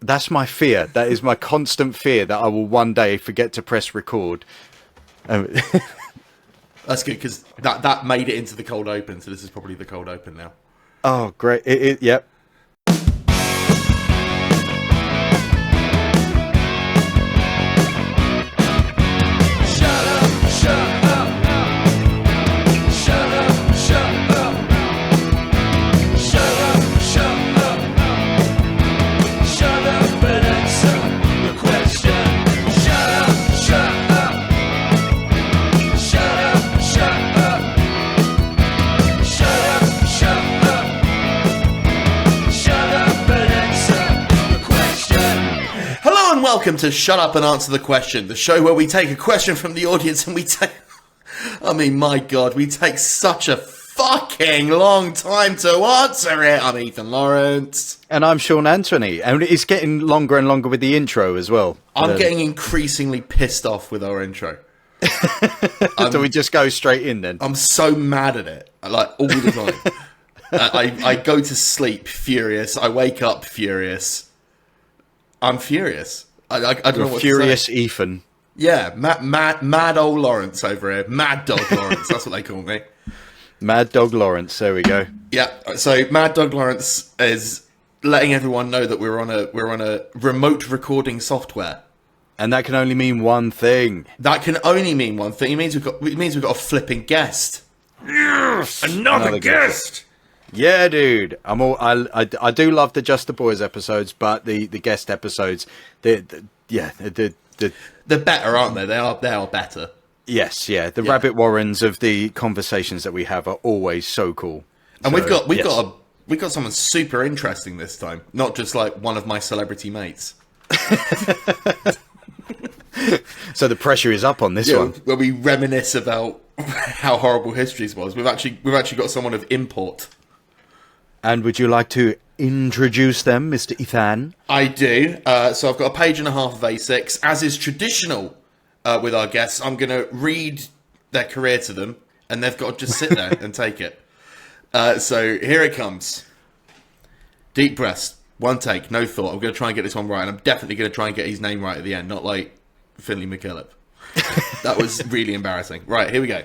That's my fear. That is my constant fear, that I will one day forget to press record. That's good, because that made it into the cold open, so this is probably the cold open now. Oh, great. Yep. Welcome to Shut Up and Answer the Question, the show where we take a question from the audience and we take... I mean, my God, we take such a fucking long time to answer it. I'm Ethan Lawrence. And I'm Sean Antony. And it's getting longer and longer with the intro as well. I'm getting increasingly pissed off with our intro. Do we just go straight in then? I'm so mad at it, like, all the time. I go to sleep furious. I wake up furious. I'm furious. I don't know what furious to say. Ethan. Yeah, mad old Lawrence over here. Mad Dog Lawrence, that's what they call me. Mad Dog Lawrence, there we go. Yeah, so Mad Dog Lawrence is letting everyone know that we're on a remote recording software. And that can only mean one thing. That can only mean one thing. It means we've got a flipping guest. Yes, another guest. Yeah, dude. I do love the Just the Boys episodes, but the guest episodes, they're better, aren't they? They are better. Yes, yeah. The rabbit warrens of the conversations that we have are always so cool. And we've got someone super interesting this time, not just like one of my celebrity mates. So the pressure is up on this one. Where we reminisce about how horrible Histories was. We've actually got someone of import. And would you like to introduce them, Mr. Ethan? I do. So I've got a page and a half of A6. As is traditional with our guests, I'm going to read their career to them, and they've got to just sit there and take it. So here it comes. Deep breaths. One take. No thought. I'm going to try and get this one right, and I'm definitely going to try and get his name right at the end, not like Finley McKillop. That was really embarrassing. Right, here we go.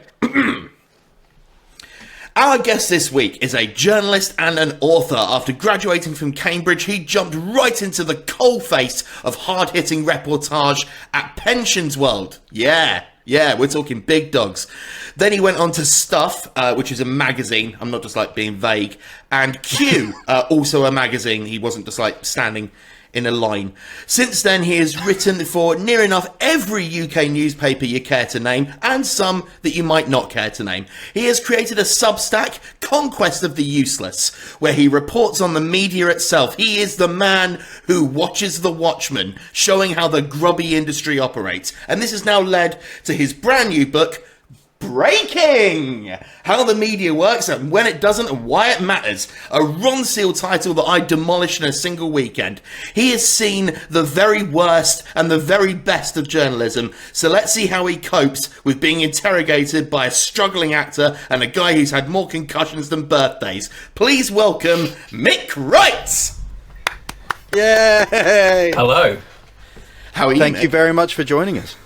Our guest this week is a journalist and an author. After graduating from Cambridge, he jumped right into the coalface of hard-hitting reportage at Pensions World. Yeah, we're talking big dogs. Then he went on to Stuff, which is a magazine. I'm not just like being vague. And Q, also a magazine. He wasn't just like standing in a line. Since then, he has written for near enough every UK newspaper you care to name, and some that you might not care to name. He has created a Substack, Conquest of the Useless, where he reports on the media itself. He is the man who watches the Watchmen, showing how the grubby industry operates. And this has now led to his brand new book, Breaking! How the media works and when it doesn't and why it matters. A Ron Seal title that I demolish in a single weekend. He has seen the very worst and the very best of journalism, so let's see how he copes with being interrogated by a struggling actor and a guy who's had more concussions than birthdays. Please welcome Mic Wright! Yay! Hello. How are you, Thank Mick? you very much for joining us.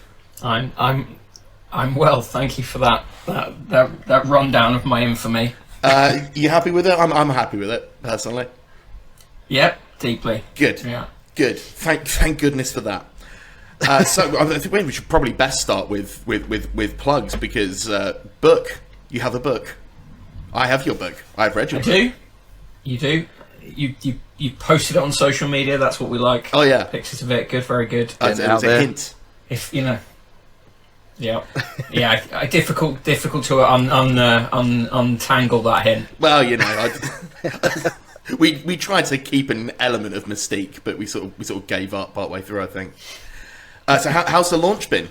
I'm well, thank you for that rundown of my infamy. You happy with it? I'm happy with it, personally. Yep, deeply. Good. Yeah. Good. Thank goodness for that. So I think we should probably best start with plugs because book. You have a book. I have your book. I've read your book. Do. You do. You posted it on social media. That's what we like. Oh yeah. Pictures of it. Good. Very good. It was a hint. If you know. Yeah. Difficult to untangle that hint. Well, you know, we tried to keep an element of mystique, but we sort of gave up partway through, I think. So how's the launch been?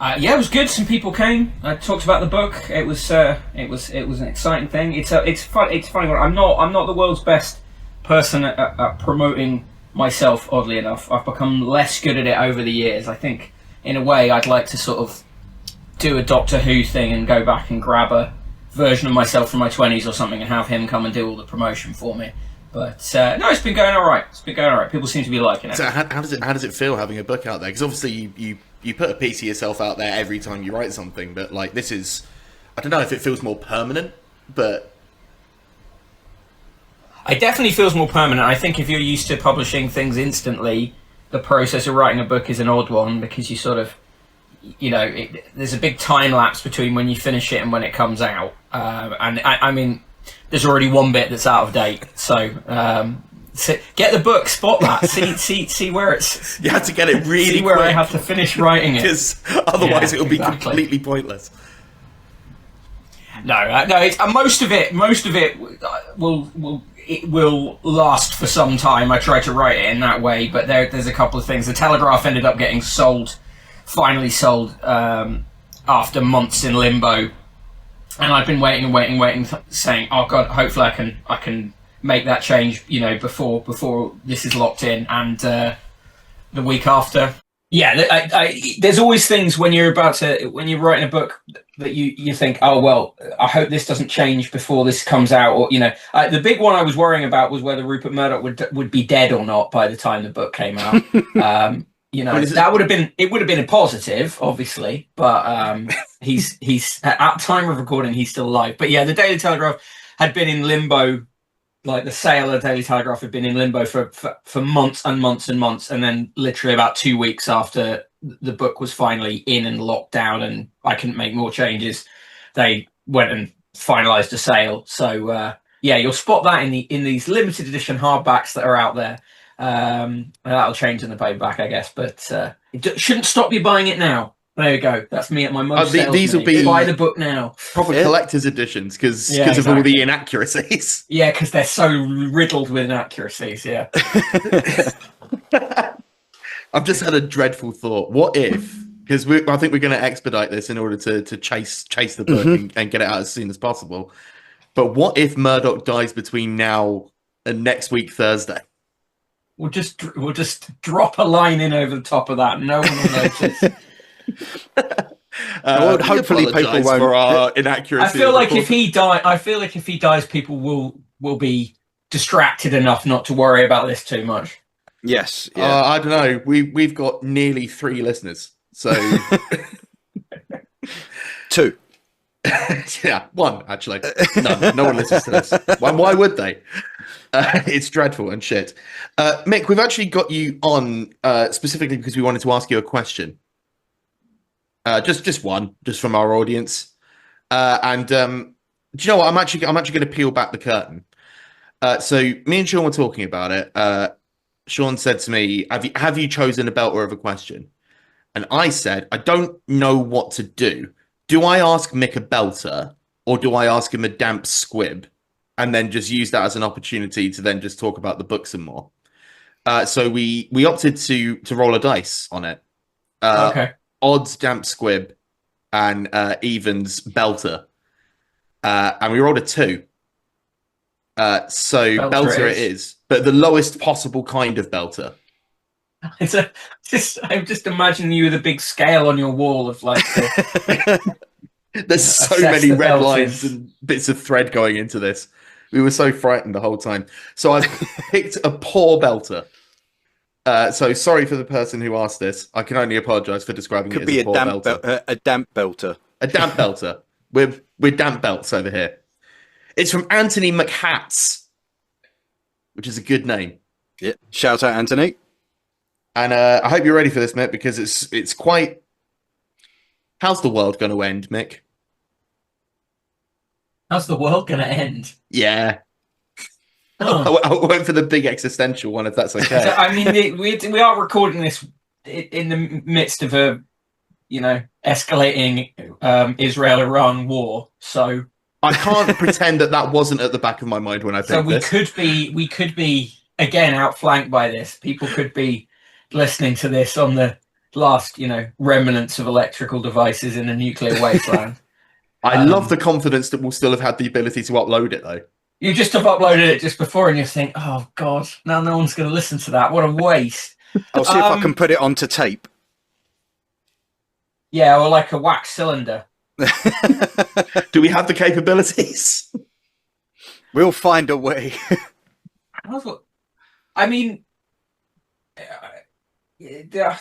Yeah, it was good. Some people came. I talked about the book. It was an exciting thing. It's funny. I'm not the world's best person at promoting myself. Oddly enough, I've become less good at it over the years. I think, in a way, I'd like to sort of do a Doctor Who thing and go back and grab a version of myself from my 20s or something and have him come and do all the promotion for me. But no, it's been going all right. It's been going all right. People seem to be liking it. So how does it feel having a book out there? Because obviously you put a piece of yourself out there every time you write something, but like this is, I don't know if it feels more permanent, but it definitely feels more permanent. I think if you're used to publishing things instantly, the process of writing a book is an odd one because you sort of, there's a big time lapse between when you finish it and when it comes out. And I mean, there's already one bit that's out of date. So get the book, spot that, see where it's. You had to get it really see where quick, I have to finish writing it, because otherwise it will be completely pointless. No. It's most of it will last for some time. I tried to write it in that way, but there's a couple of things. The Telegraph ended up getting finally sold after months in limbo, and I've been waiting, saying, "Oh God, hopefully I can make that change, before this is locked in." And the week after, there's always things when you're writing a book that you think, oh well, I hope this doesn't change before this comes out, or the big one I was worrying about was whether Rupert Murdoch would be dead or not by the time the book came out. That would have been a positive, obviously, but he's at time of recording he's still alive. But yeah, the Daily Telegraph had been in limbo. Like the sale of the Daily Telegraph had been in limbo for months and months and months, and then literally about 2 weeks after the book was finally in and locked down and I couldn't make more changes, they went and finalised a sale. So you'll spot that in these limited edition hardbacks that are out there. And that'll change in the paperback, I guess, but it shouldn't stop you buying it now. There you go. That's me at my most these will be buy the book now. Proper collector's editions because of all the inaccuracies. Yeah, because they're so riddled with inaccuracies. Yeah. I've just had a dreadful thought. What if? Because I think we're going to expedite this in order to chase the book and get it out as soon as possible. But what if Murdoch dies between now and next week Thursday? We'll just drop a line in over the top of that. No one will notice. Hopefully people won't. For our inaccuracy. I feel like if he dies, people will be distracted enough not to worry about this too much. Yes. Yeah. I don't know. We've got nearly 3 listeners, so 2. Yeah, 1 actually. No one listens to this. Why would they? It's dreadful and shit. Mick, we've actually got you on specifically because we wanted to ask you a question. Just one, just from our audience. Do you know what? I'm actually going to peel back the curtain. So me and Sean were talking about it. Sean said to me, "Have you chosen a belter of a question?" And I said, "I don't know what to do. Do I ask Mick a belter, or do I ask him a damp squib, and then just use that as an opportunity to then just talk about the book some more?" So we opted to roll a dice on it. Okay. Odds damp squib and evens belter, and we rolled a 2. So belter it is, but the lowest possible kind of belter. I'm just imagining you with a big scale on your wall of like. There's so many red lines and bits of thread going into this. We were so frightened the whole time. So I picked a poor belter. So sorry for the person who asked this. I can only apologise for describing it as a poor belter. A damp belter. A damp belter. We're damp belts over here. It's from Antony McHats, which is a good name. Yeah. Shout out, Antony. And I hope you're ready for this, Mick, because it's quite. How's the world going to end, Mick? How's the world going to end? Yeah. Oh. I went for the big existential one, if that's okay. So, I mean, we are recording this in the midst of a, escalating Israel-Iran war. So I can't pretend that wasn't at the back of my mind when I picked this. So we could be again outflanked by this. People could be listening to this on the last, remnants of electrical devices in a nuclear wasteland. I love the confidence that we'll still have had the ability to upload it, though. You just have uploaded it just before and you think, oh, God, now no one's going to listen to that. What a waste. I'll see if I can put it onto tape. Yeah, or like a wax cylinder. Do we have the capabilities? We'll find a way. I mean, yeah.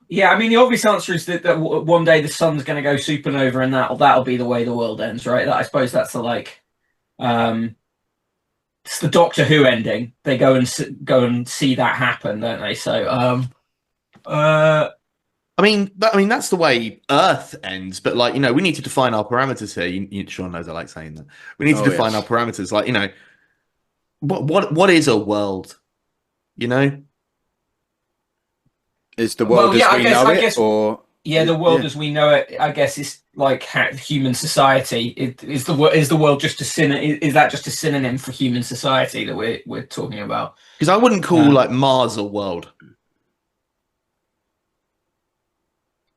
Yeah, I mean, the obvious answer is that one day the sun's going to go supernova, and that'll be the way the world ends, right? I suppose that's the it's the Doctor Who ending. They go and see that happen, don't they? So, I mean, that's the way Earth ends. But like, we need to define our parameters here. Sean knows I like saying that. We need to define our parameters. Like, what is a world? Is the world as we know it, or the world as we know it? I guess is like human society. Is the world just a synonym? Is that just a synonym for human society that we're talking about? Because I wouldn't call like Mars a world.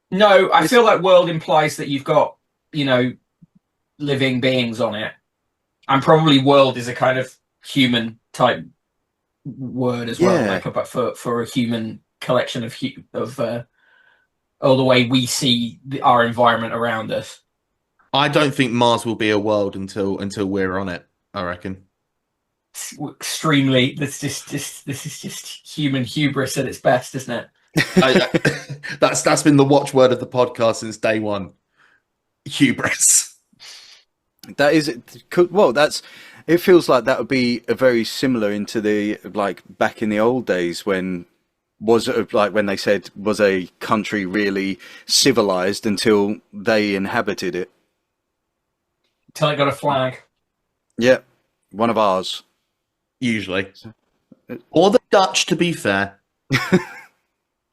No, I feel like world implies that you've got living beings on it, and probably world is a kind of human type word as well, like for a human collection of all the way we see our environment around us. I don't think Mars will be a world until we're on it, I reckon. Extremely. This is just human hubris at its best, isn't it? That's been the watchword of the podcast since day one. Hubris. That is well. It feels like that would be a very similar into the like back in the old days when they said was a country really civilized until they inhabited it. Until it got a flag. Yeah, one of ours. Usually. Or the Dutch, to be fair.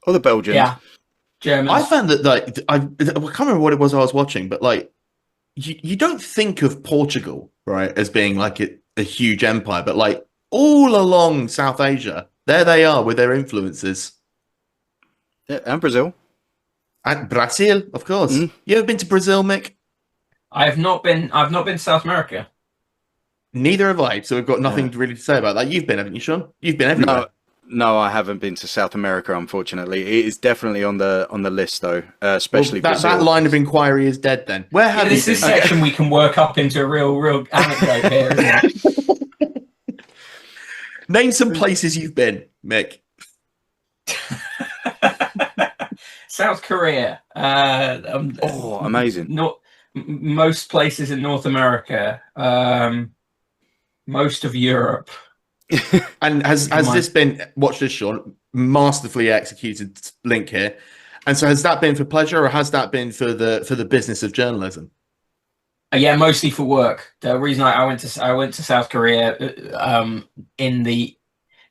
Or the Belgians. Yeah. Germans. I found that I can't remember what it was I was watching, but like you don't think of Portugal, right, as being like a huge empire, but like all along South Asia, there they are with their influences. Yeah, and Brazil. And Brazil, of course. You ever been to Brazil, Mick? I've not been to South America. Neither have I, so we've got nothing really to say about that. You've been, haven't you, Sean? You've been everywhere. No, I haven't been to South America, unfortunately. It is definitely on the list, though, especially Brazil. That line of inquiry is dead, then. Where have you been? This is a section we can work up into a real anecdote here, isn't it? Name some places you've been, Mick. South Korea. Amazing. Most places in North America. Most of Europe. And has this been, watch this, Sean, masterfully executed link here. And so has that been for pleasure or has that been for the business of journalism? Yeah, mostly for work. The reason I went to South Korea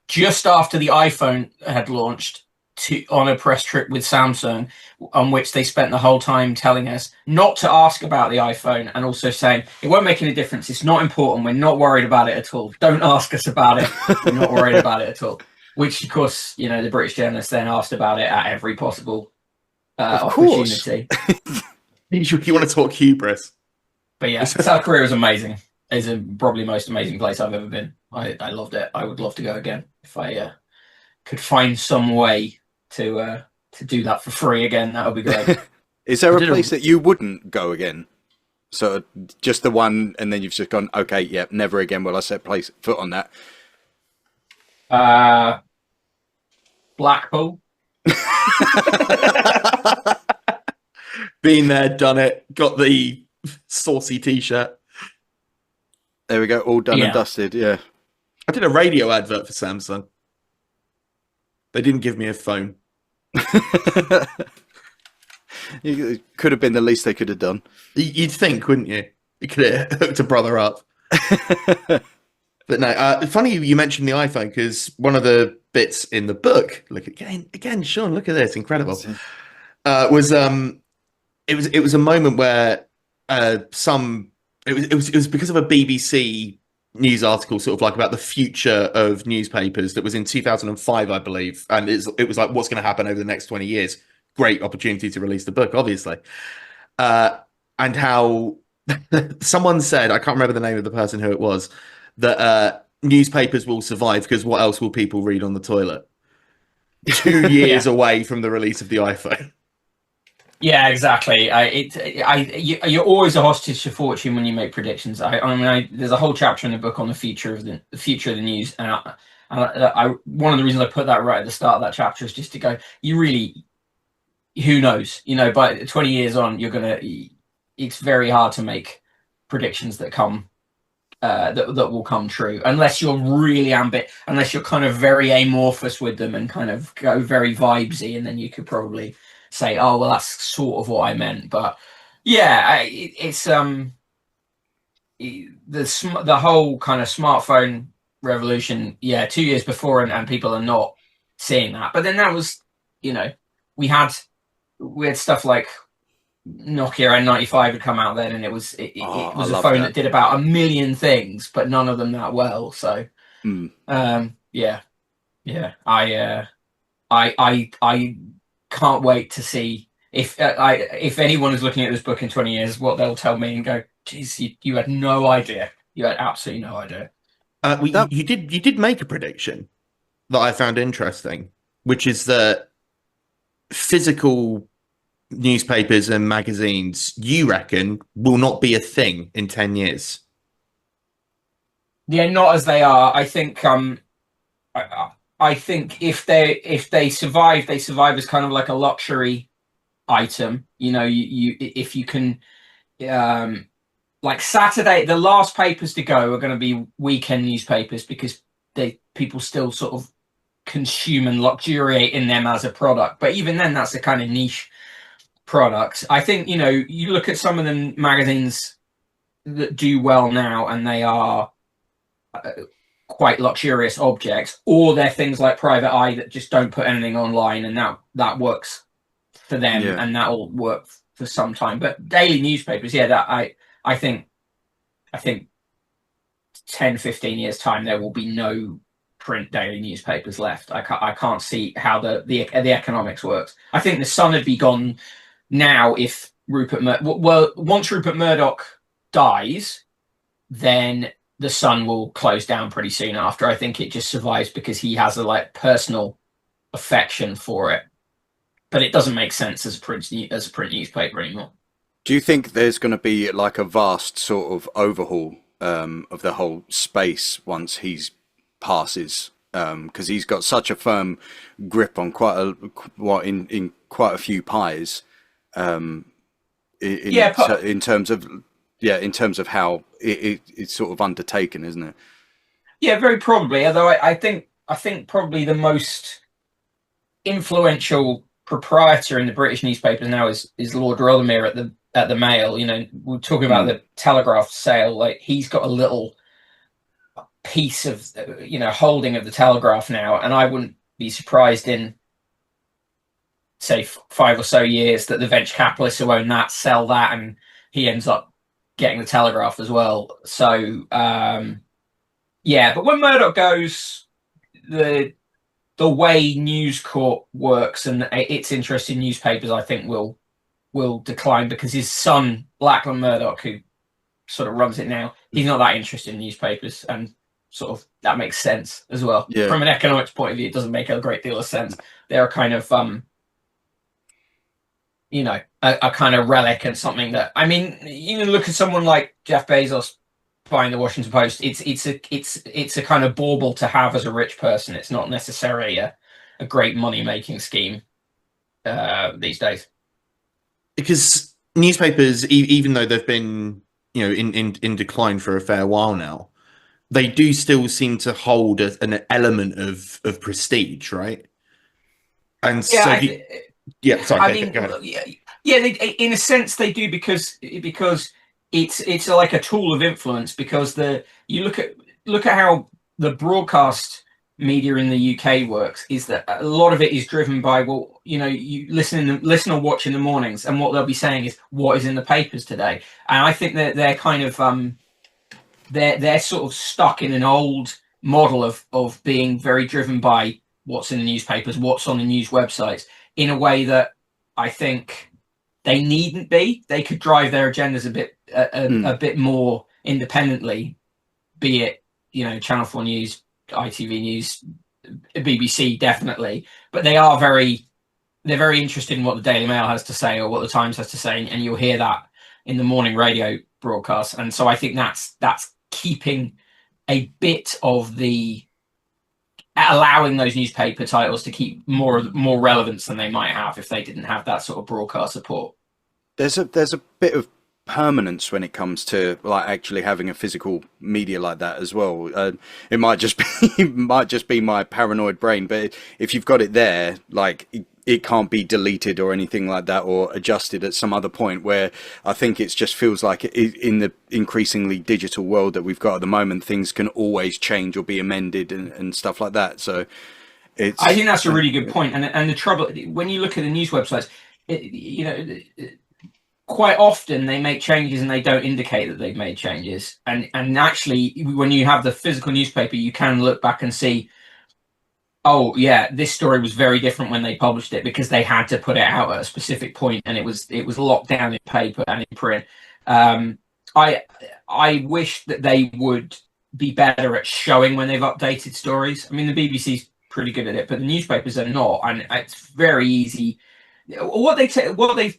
just after the iPhone had launched on a press trip with Samsung, on which they spent the whole time telling us not to ask about the iPhone and also saying it won't make any difference. It's not important. We're not worried about it at all. Don't ask us about it. We're not worried about it at all. Which, of course, the British journalists then asked about it at every possible opportunity. You want to talk hubris? But yeah, South Korea is amazing. It's probably the most amazing place I've ever been. I loved it. I would love to go again if I could find some way to do that for free again. That would be great. Is there a place that you wouldn't go again? So just the one, and then you've just gone, okay, yeah, never again will I set foot on that. Blackpool. Been there, done it, got the saucy t-shirt. There we go, all done and dusted, yeah. I did a radio advert for Samsung. They didn't give me a phone. It could have been the least they could have done. You'd think, wouldn't you? You could have hooked a brother up. But no, funny you mentioned the iPhone, because one of the bits in the book, look again, Sean, look at this, incredible. It was a moment where it was because of a BBC news article, sort of like about the future of newspapers, that was in 2005, I believe, and it was like, what's going to happen over the next 20 years? Great opportunity to release the book, obviously. And how someone said, I can't remember the name of the person who it was, that newspapers will survive because what else will people read on the toilet? 2 years away from the release of the iPhone. Yeah, exactly. You're always a hostage to fortune when you make predictions. There's a whole chapter in the book on the future of the news, and And one of the reasons I put that right at the start of that chapter is just to go, who knows? By 20 years on, it's very hard to make predictions that come that will come true, unless you're really unless you're kind of very amorphous with them and kind of go very vibesy, and then you could probably say, oh well, that's sort of what I meant. But yeah, it's the whole kind of smartphone revolution, 2 years before, and people are not seeing that. But then that was, we had stuff like Nokia N95 had come out then, and it was a phone that did about 1 million things, but none of them that well. So I can't wait to see if anyone is looking at this book in 20 years, what they'll tell me and go, geez, you had no idea. You had absolutely no idea. You did make a prediction that I found interesting, which is that physical newspapers and magazines, you reckon, will not be a thing in 10 years. Yeah, not as they are. I think I think if they survive, they survive as kind of like a luxury item. If you can, like Saturday, the last papers to go are going to be weekend newspapers, because people still sort of consume and luxuriate in them as a product. But even then, that's a kind of niche product. I think, you look at some of the magazines that do well now, and they are quite luxurious objects, or they're things like Private Eye that just don't put anything online, and that works for them, and that'll work for some time. But daily newspapers, that I think 10, 15 years time, there will be no print daily newspapers left. I can't see how the economics works. I think the Sun would be gone now if once Rupert Murdoch dies, then the Sun will close down pretty soon after. I think it just survives because he has a personal affection for it, but it doesn't make sense as a print newspaper anymore. Do you think there's going to be like a vast sort of overhaul of the whole space once he's passes? Because he's got such a firm grip on in quite a few pies. In terms of how it's sort of undertaken, isn't it? Yeah, very probably. Although I think probably the most influential proprietor in the British newspapers now is Lord Rothermere at the Mail. We're talking about the Telegraph sale. Like, he's got a little piece of holding of the Telegraph now, and I wouldn't be surprised in, say, 5 or so years that the venture capitalists who own that sell that, and he ends up getting the Telegraph as well. So but when Murdoch goes, the way News Corp works and its interest in newspapers, I think will decline, because his son Lachlan Murdoch, who sort of runs it now, he's not that interested in newspapers, and sort of that makes sense as well. From an economics point of view, it doesn't make a great deal of sense. They're a kind of a kind of relic, and something that, I mean, you look at someone like Jeff Bezos buying the Washington Post. It's a kind of bauble to have as a rich person. It's not necessarily a great money making scheme these days. Because newspapers, even though they've been in decline for a fair while now, they do still seem to hold an element of prestige, right? And go ahead. In a sense they do, because it's like a tool of influence. Because you look at how the broadcast media in the UK works, is that a lot of it is driven by, you listen or watch in the mornings, and what they'll be saying is what is in the papers today. And I think that they're kind of they're sort of stuck in an old model of being very driven by what's in the newspapers, what's on the news websites, in a way that I think they needn't be. They could drive their agendas a bit more independently, be it Channel 4 News, ITV News, BBC, definitely. But they're very interested in what the Daily Mail has to say or what the Times has to say, and you'll hear that in the morning radio broadcast. And so I think that's keeping a bit of the allowing those newspaper titles to keep more relevance than they might have if they didn't have that sort of broadcast support. There's a bit of permanence when it comes to like actually having a physical media like that as well. It might just be it might just be my paranoid brain, but if you've got it there, like it can't be deleted or anything like that or adjusted at some other point. Where I think it just feels like in the increasingly digital world that we've got at the moment, things can always change or be amended and stuff like that. So I think that's a really good point. And the trouble when you look at the news websites, quite often they make changes and they don't indicate that they've made changes. And actually, when you have the physical newspaper, you can look back and see, oh yeah, this story was very different when they published it because they had to put it out at a specific point, and it was locked down in paper and in print. I wish that they would be better at showing when they've updated stories. I mean, the BBC's pretty good at it, but the newspapers are not, and it's very easy. What they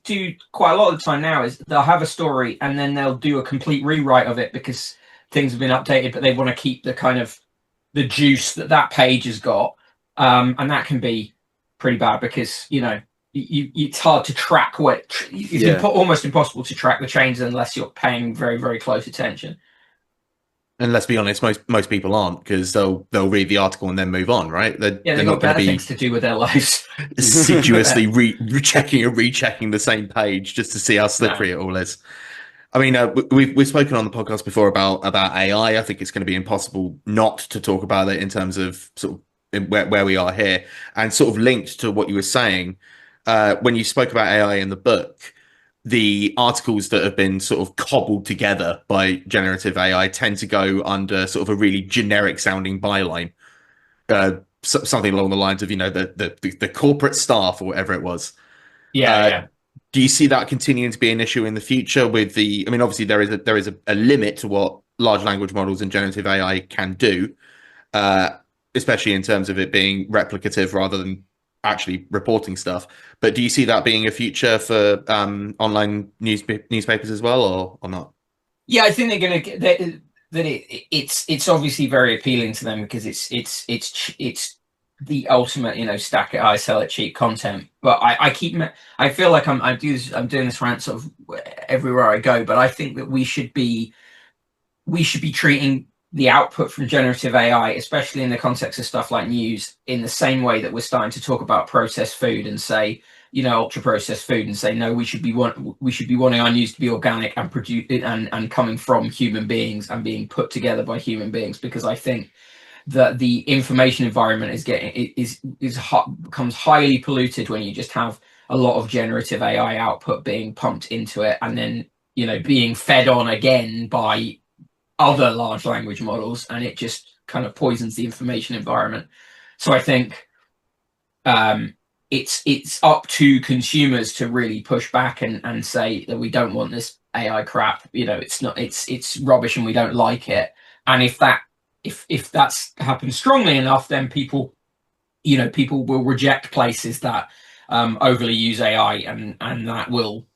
do quite a lot of the time now is they'll have a story and then they'll do a complete rewrite of it because things have been updated, but they want to keep the kind of the juice that page has got. And that can be pretty bad because it's hard to track it's almost impossible to track the changes unless you're paying very, very close attention. And let's be honest, most people aren't, because they'll read the article and then move on, right? They've got better things to do with their lives. Assiduously rechecking the same page just to see how slippery it all is. I mean, we've spoken on the podcast before about AI. I think it's going to be impossible not to talk about it in terms of sort of where we are here, and sort of linked to what you were saying when you spoke about AI in the book. The articles that have been sort of cobbled together by generative AI tend to go under sort of a really generic sounding byline, something along the lines of the corporate staff or whatever it was. Yeah. Do you see that continuing to be an issue in the future? I mean, obviously there is a limit to what large language models and generative AI can do, especially in terms of it being replicative rather than actually reporting stuff. But do you see that being a future for online newspapers as well, or not? Yeah, I think they're going to get it's obviously very appealing to them because it's the ultimate, stack it high, sell it cheap content. But I feel like I'm doing this rant sort of everywhere I go. But I think that we should be treating the output from generative AI, especially in the context of stuff like news, in the same way that we're starting to talk about processed food and say, ultra processed food, and say, no, we should be wanting our news to be organic and produced and coming from human beings and being put together by human beings, because I think that the information environment becomes highly polluted when you just have a lot of generative AI output being pumped into it and then being fed on again by other large language models, and it just kind of poisons the information environment. So I think it's up to consumers to really push back and say that we don't want this AI crap. It's rubbish and we don't like it. And if that's happened strongly enough, then people will reject places that overly use AI, and that will,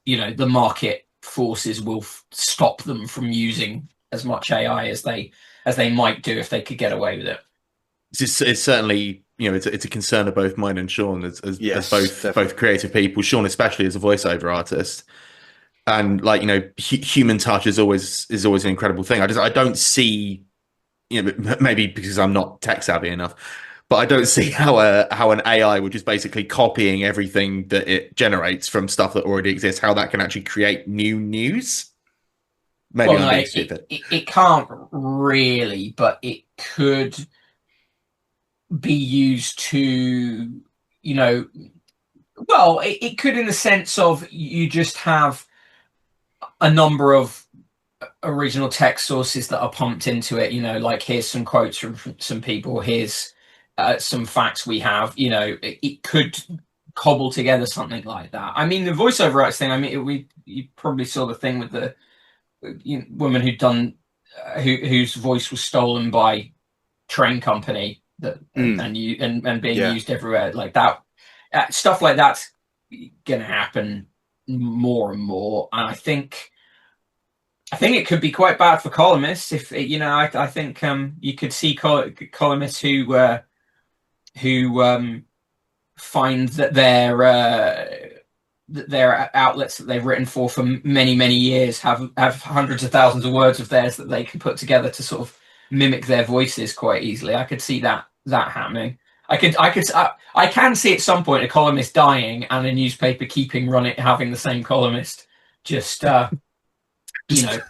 the market forces will stop them from using as much AI as they might do if they could get away with it. It's certainly, it's a concern of both mine and Sean as both creative people. Sean, especially as a voiceover artist, and human touch is always an incredible thing. I don't see, maybe because I'm not tech savvy enough, but I don't see how an AI, which is basically copying everything that it generates from stuff that already exists, how that can actually create new news. Maybe I'm being stupid. It can't really, but it could be used to, it could, in the sense of you just have a number of original text sources that are pumped into it, like here's some quotes from some people, here's some facts we have, it could cobble together something like that. I mean, the voiceover rights thing, you probably saw the thing with the woman whose voice was stolen by train company and being used everywhere like that. Stuff like that's gonna happen more and more, and I think I think it could be quite bad for columnists if I think you could see columnists who find that their outlets that they've written for many years have hundreds of thousands of words of theirs that they can put together to sort of mimic their voices quite easily. I could see that happening. I can see at some point a columnist dying and a newspaper keeping running, having the same columnist just through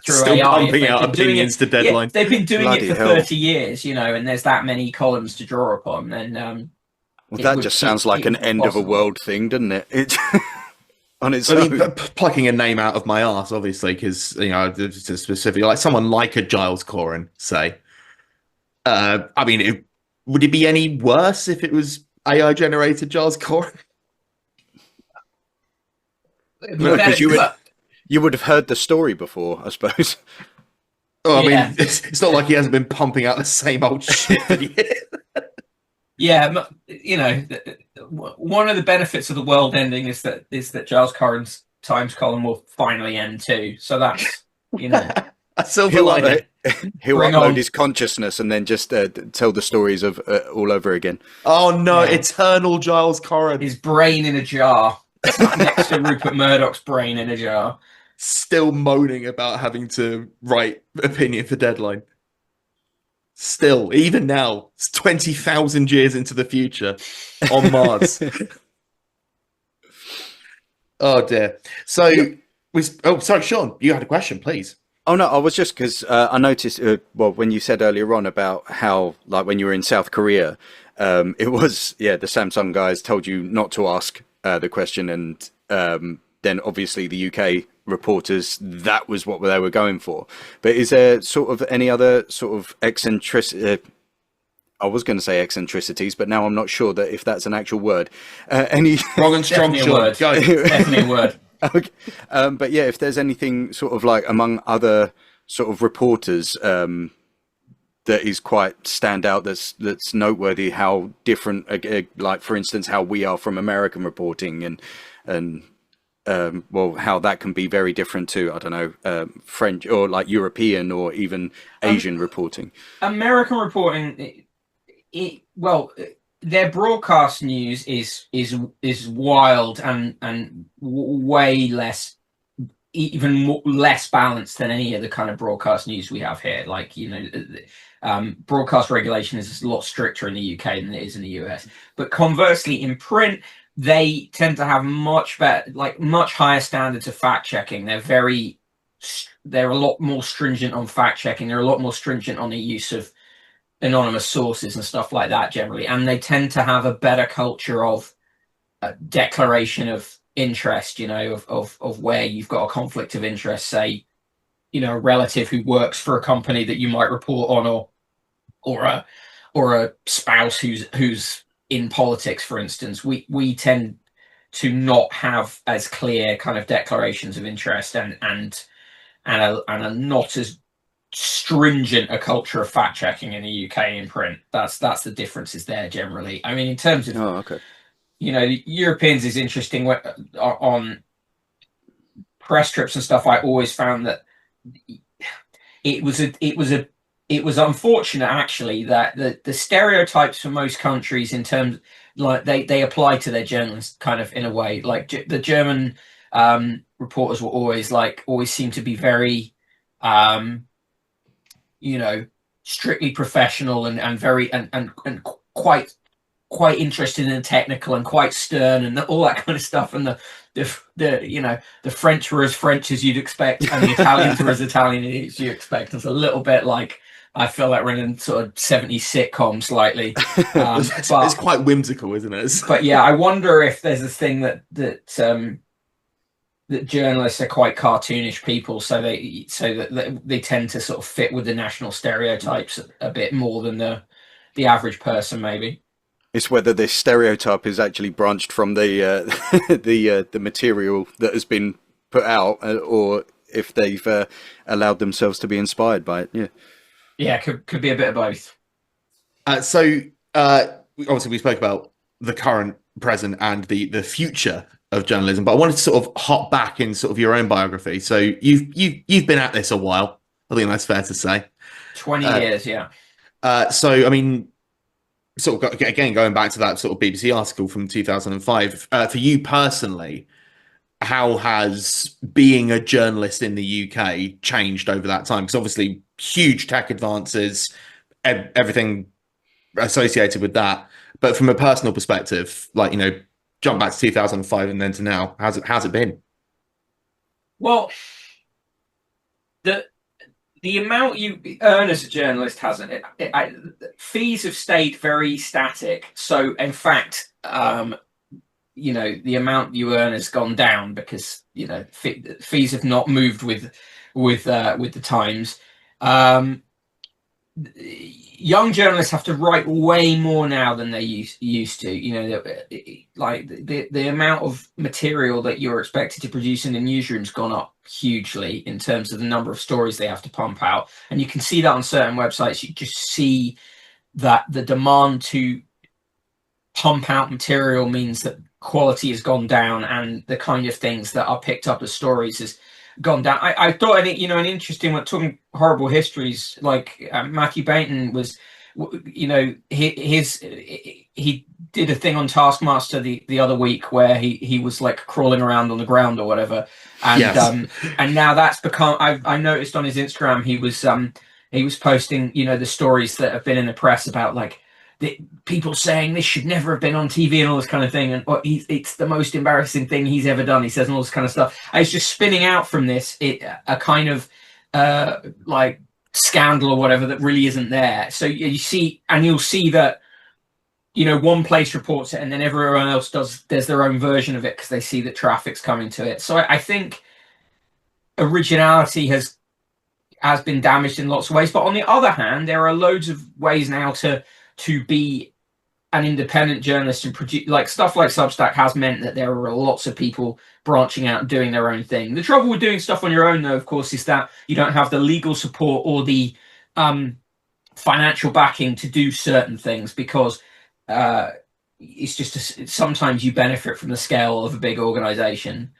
still AI. pumping out opinions to deadline. Yeah, they've been doing Bloody it for hell. 30 years, and there's that many columns to draw upon. Then Well, that just sounds like an end of a world thing, doesn't it? It on its I own. mean, plucking a name out of my arse, obviously, because specifically, like someone like a Giles Corran, say. I mean, would it be any worse if it was AI generated Giles Corran? Because you would have heard the story before, I suppose. Oh, I Yeah. mean, it's not like he hasn't been pumping out the same old shit for years. Yeah, one of the benefits of the world ending is that Giles Corran's Times column will finally end too. So that's A silver He'll, lining. he'll Bring upload on. his consciousness and then just tell the stories of all over again. Oh no, Yeah. eternal Giles Corran. his brain in a jar next to Rupert Murdoch's brain in a jar. Still moaning about having to write opinion for deadline. Still, even now, it's 20,000 years into the future on Mars. Oh dear. So, sorry, Sean, you had a question, please. Oh no, I was just because I noticed. When you said earlier on about how, like, when you were in South Korea, it was the Samsung guys told you not to ask the question, and then obviously the UK reporters, that was what they were going for. But is there sort of any other sort of eccentricity? I was going to say eccentricities, but now I'm not sure that if that's an actual word. Any Wrong and strong, Definitely a Sean. word. Go. Definitely a word. Okay. But yeah, if there's anything sort of like among other sort of reporters that is quite standout, that's noteworthy, how different, like for instance, how we are from American reporting, and how that can be very different to, I don't know, French or like European or even Asian reporting. American reporting, their broadcast news is wild and way less, even less balanced than any of the kind of broadcast news we have here. Like, broadcast regulation is a lot stricter in the UK than it is in the US. But conversely, in print, they tend to have much better, like much higher standards of fact checking. They're a lot more stringent on fact checking. They're a lot more stringent on the use of anonymous sources and stuff like that generally, and they tend to have a better culture of declaration of interest, of where you've got a conflict of interest, say, a relative who works for a company that you might report on, or a spouse who's in politics, for instance. We tend to not have as clear kind of declarations of interest and a not as stringent a culture of fact checking in the UK in print. That's the differences there generally. I mean, in terms of Okay. the Europeans is interesting on press trips and stuff. I always found that it was unfortunate actually that the stereotypes for most countries in terms, like, they apply to their journalists kind of in a way. Like the German reporters were always seem to be very strictly professional and very and quite interested in the technical and quite stern and all that kind of stuff. And the French were as French as you'd expect, and the Italians were as Italian as you expect. It's a little bit like, I feel like we're in sort of 70s sitcom slightly. It's quite whimsical, isn't it? But yeah, I wonder if there's a thing that journalists are quite cartoonish people, so that they tend to sort of fit with the national stereotypes a bit more than the average person, maybe. It's whether this stereotype is actually branched from the the material that has been put out, or if they've allowed themselves to be inspired by it. Yeah, could be a bit of both. So obviously we spoke about the current, present, and the future of journalism, but I wanted to sort of hop back in sort of your own biography. So you've been at this a while. I think that's fair to say. 20 years, yeah. So I mean, sort of again going back to that sort of BBC article from 2005. For you personally, how has being a journalist in the UK changed over that time? Because obviously, huge tech advances, everything associated with that. But from a personal perspective, like, you know, jump back to 2005 and then to now, how's it been? Well, the amount you earn as a journalist hasn't. Fees have stayed very static. So, in fact, you know, the amount you earn has gone down because, you know, fees have not moved with the times. Young journalists have to write way more now than they used to. You know, like the amount of material that you're expected to produce in the newsroom's gone up hugely in terms of the number of stories they have to pump out, and you can see that on certain websites. You just see that the demand to pump out material means that quality has gone down, and the kind of things that are picked up as stories has gone down. I thought, you know, an interesting one, talking horrible histories, like Matthew Bainton was, you know, he did a thing on Taskmaster the other week where he was like crawling around on the ground or whatever, and Yes. And now that's become, I noticed on his Instagram he was posting, you know, the stories that have been in the press about like the people saying this should never have been on TV and all this kind of thing, and it's the most embarrassing thing he's ever done. He says, and all this kind of stuff. And it's just spinning out from this a kind of like scandal or whatever that really isn't there. So you see, and you'll see that, you know, one place reports it and then everyone else there's their own version of it because they see that traffic's coming to it. So I think originality has been damaged in lots of ways. But on the other hand, there are loads of ways now to be an independent journalist and produce, like stuff like Substack has meant that there are lots of people branching out and doing their own thing. The trouble with doing stuff on your own, though, of course, is that you don't have the legal support or the financial backing to do certain things, because it's just sometimes you benefit from the scale of a big organization.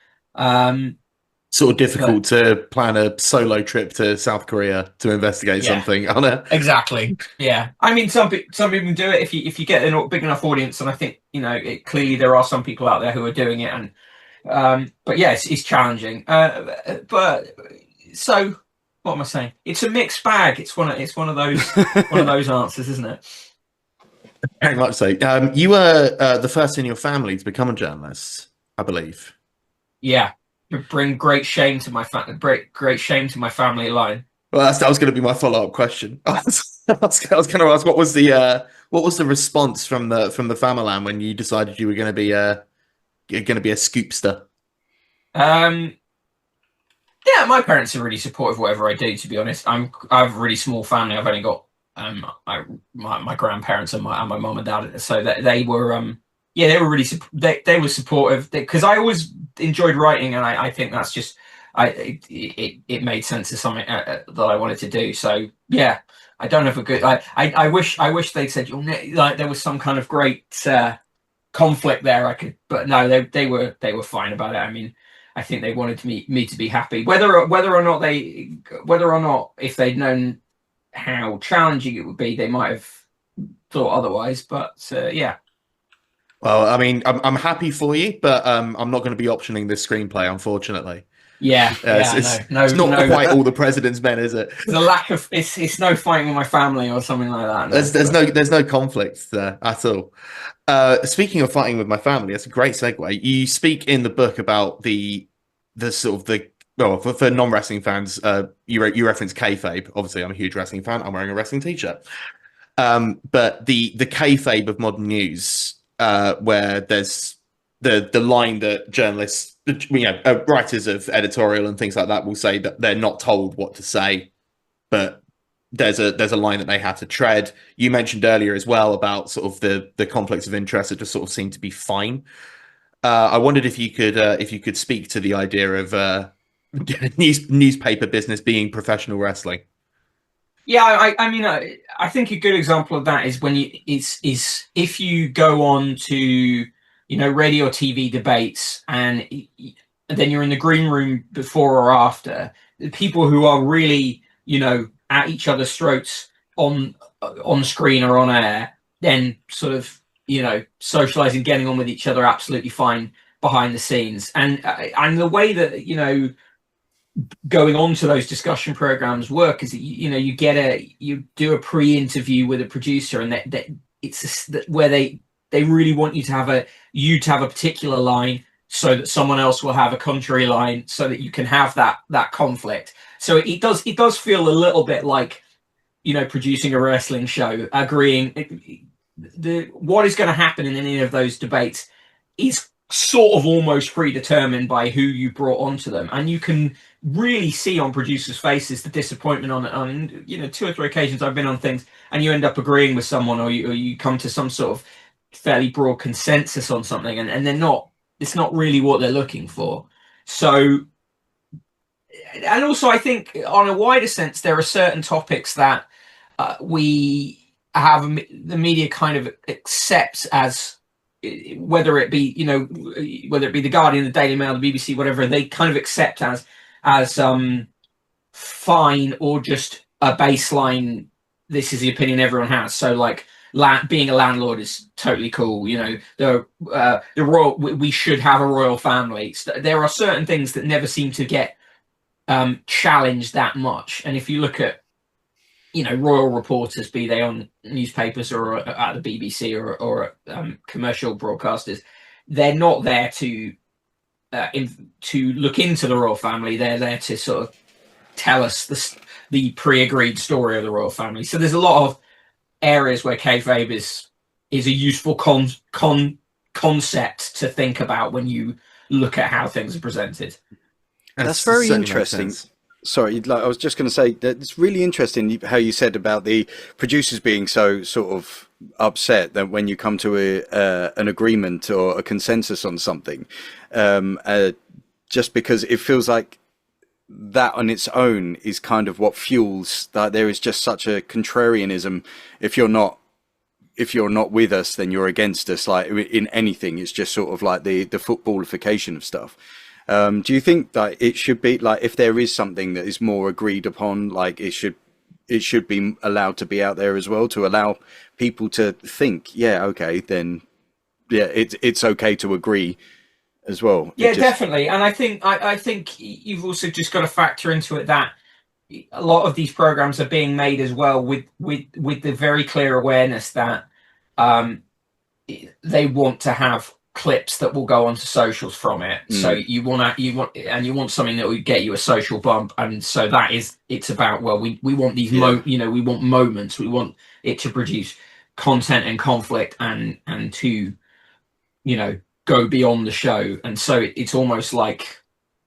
Sort of difficult to plan a solo trip to South Korea to investigate something on it. Exactly. Yeah. I mean, some people do it if you get a big enough audience, and I think, you know, clearly there are some people out there who are doing it, and but yeah, it's challenging. But so what am I saying? It's a mixed bag. It's one of those answers, isn't it? Very much so. You were the first in your family to become a journalist, I believe. Yeah. Bring great shame to my family line. Well, that was going to be my follow-up question. I was going to ask, what was the response from the family when you decided you were going to be a scoopster? Yeah, my parents are really supportive of whatever I do. To be honest, I have a really small family. I've only got my grandparents and my mum and dad, so that they were they were really they were supportive, because I always enjoyed writing, and I think that's just it made sense as something that I wanted to do. So yeah, I don't have a good. I wish they'd said, like, there was some kind of great conflict there. But no, they were fine about it. I mean, I think they wanted me to be happy. Whether or not if they'd known how challenging it would be, they might have thought otherwise. But yeah. Well, I mean, I'm happy for you, but I'm not going to be optioning this screenplay, unfortunately. Yeah, it's not quite All the President's Men, is it? There's a lack of it's no fighting with my family or something like that. No. There's no conflict there at all. Speaking of fighting with my family, that's a great segue. You speak in the book about the sort of the, well, for non-wrestling fans, you reference kayfabe. Obviously, I'm a huge wrestling fan. I'm wearing a wrestling t-shirt. But the kayfabe of modern news, where there's the line that journalists, writers of editorial and things like that will say that they're not told what to say, but there's a line that they had to tread. You mentioned earlier as well about sort of the conflicts of interest that just sort of seem to be fine. I wondered if you could speak to the idea of newspaper business being professional wrestling. Yeah, I mean, I think a good example of that is when if you go on to radio or TV debates, and then you're in the green room before or after, the people who are really, at each other's throats on screen or on air, then sort of, socializing, getting on with each other, absolutely fine behind the scenes. And the way that, going on to those discussion programs work is that, you do a pre-interview with a producer, and that it's where they really want you to have a particular line, so that someone else will have a contrary line, so that you can have that conflict. So it does feel a little bit like, producing a wrestling show, agreeing what is going to happen in any of those debates is sort of almost predetermined by who you brought onto them, and you can really see on producers' faces the disappointment on 2 or 3 occasions I've been on things, and you end up agreeing with someone, or you come to some sort of fairly broad consensus on something, and it's not really what they're looking for. So, and also I think on a wider sense, there are certain topics that we have the media kind of accepts as, whether it be the Guardian, the Daily Mail, the BBC, whatever, they kind of accept as fine, or just a baseline. This is the opinion everyone has. So like, being a landlord is totally cool. The royal, we should have a royal family. There are certain things that never seem to get challenged that much. And if you look at, royal reporters, be they on newspapers or at the BBC or commercial broadcasters, they're not there to look into the royal family. They're there to sort of tell us the pre-agreed story of the royal family. So there's a lot of areas where kayfabe is a useful concept to think about when you look at how things are presented. That's very interesting. Sorry, I was just going to say that it's really interesting how you said about the producers being so sort of upset that when you come to an agreement or a consensus on something, just because it feels like that on its own is kind of what fuels that there is just such a contrarianism. If you're not with us, then you're against us. Like in anything, it's just sort of like the footballification of stuff. Do you think that it should be like, if there is something that is more agreed upon, like it should be allowed to be out there as well, to allow people to think, then it's okay to agree as well? Yeah, definitely. And I think you've also just got to factor into it that a lot of these programs are being made as well with the very clear awareness that they want to have clips that will go onto socials from it. So you want something that would get you a social bump, and so it's about, well, we want these we want moments, we want it to produce content and conflict and to go beyond the show. And so it's almost like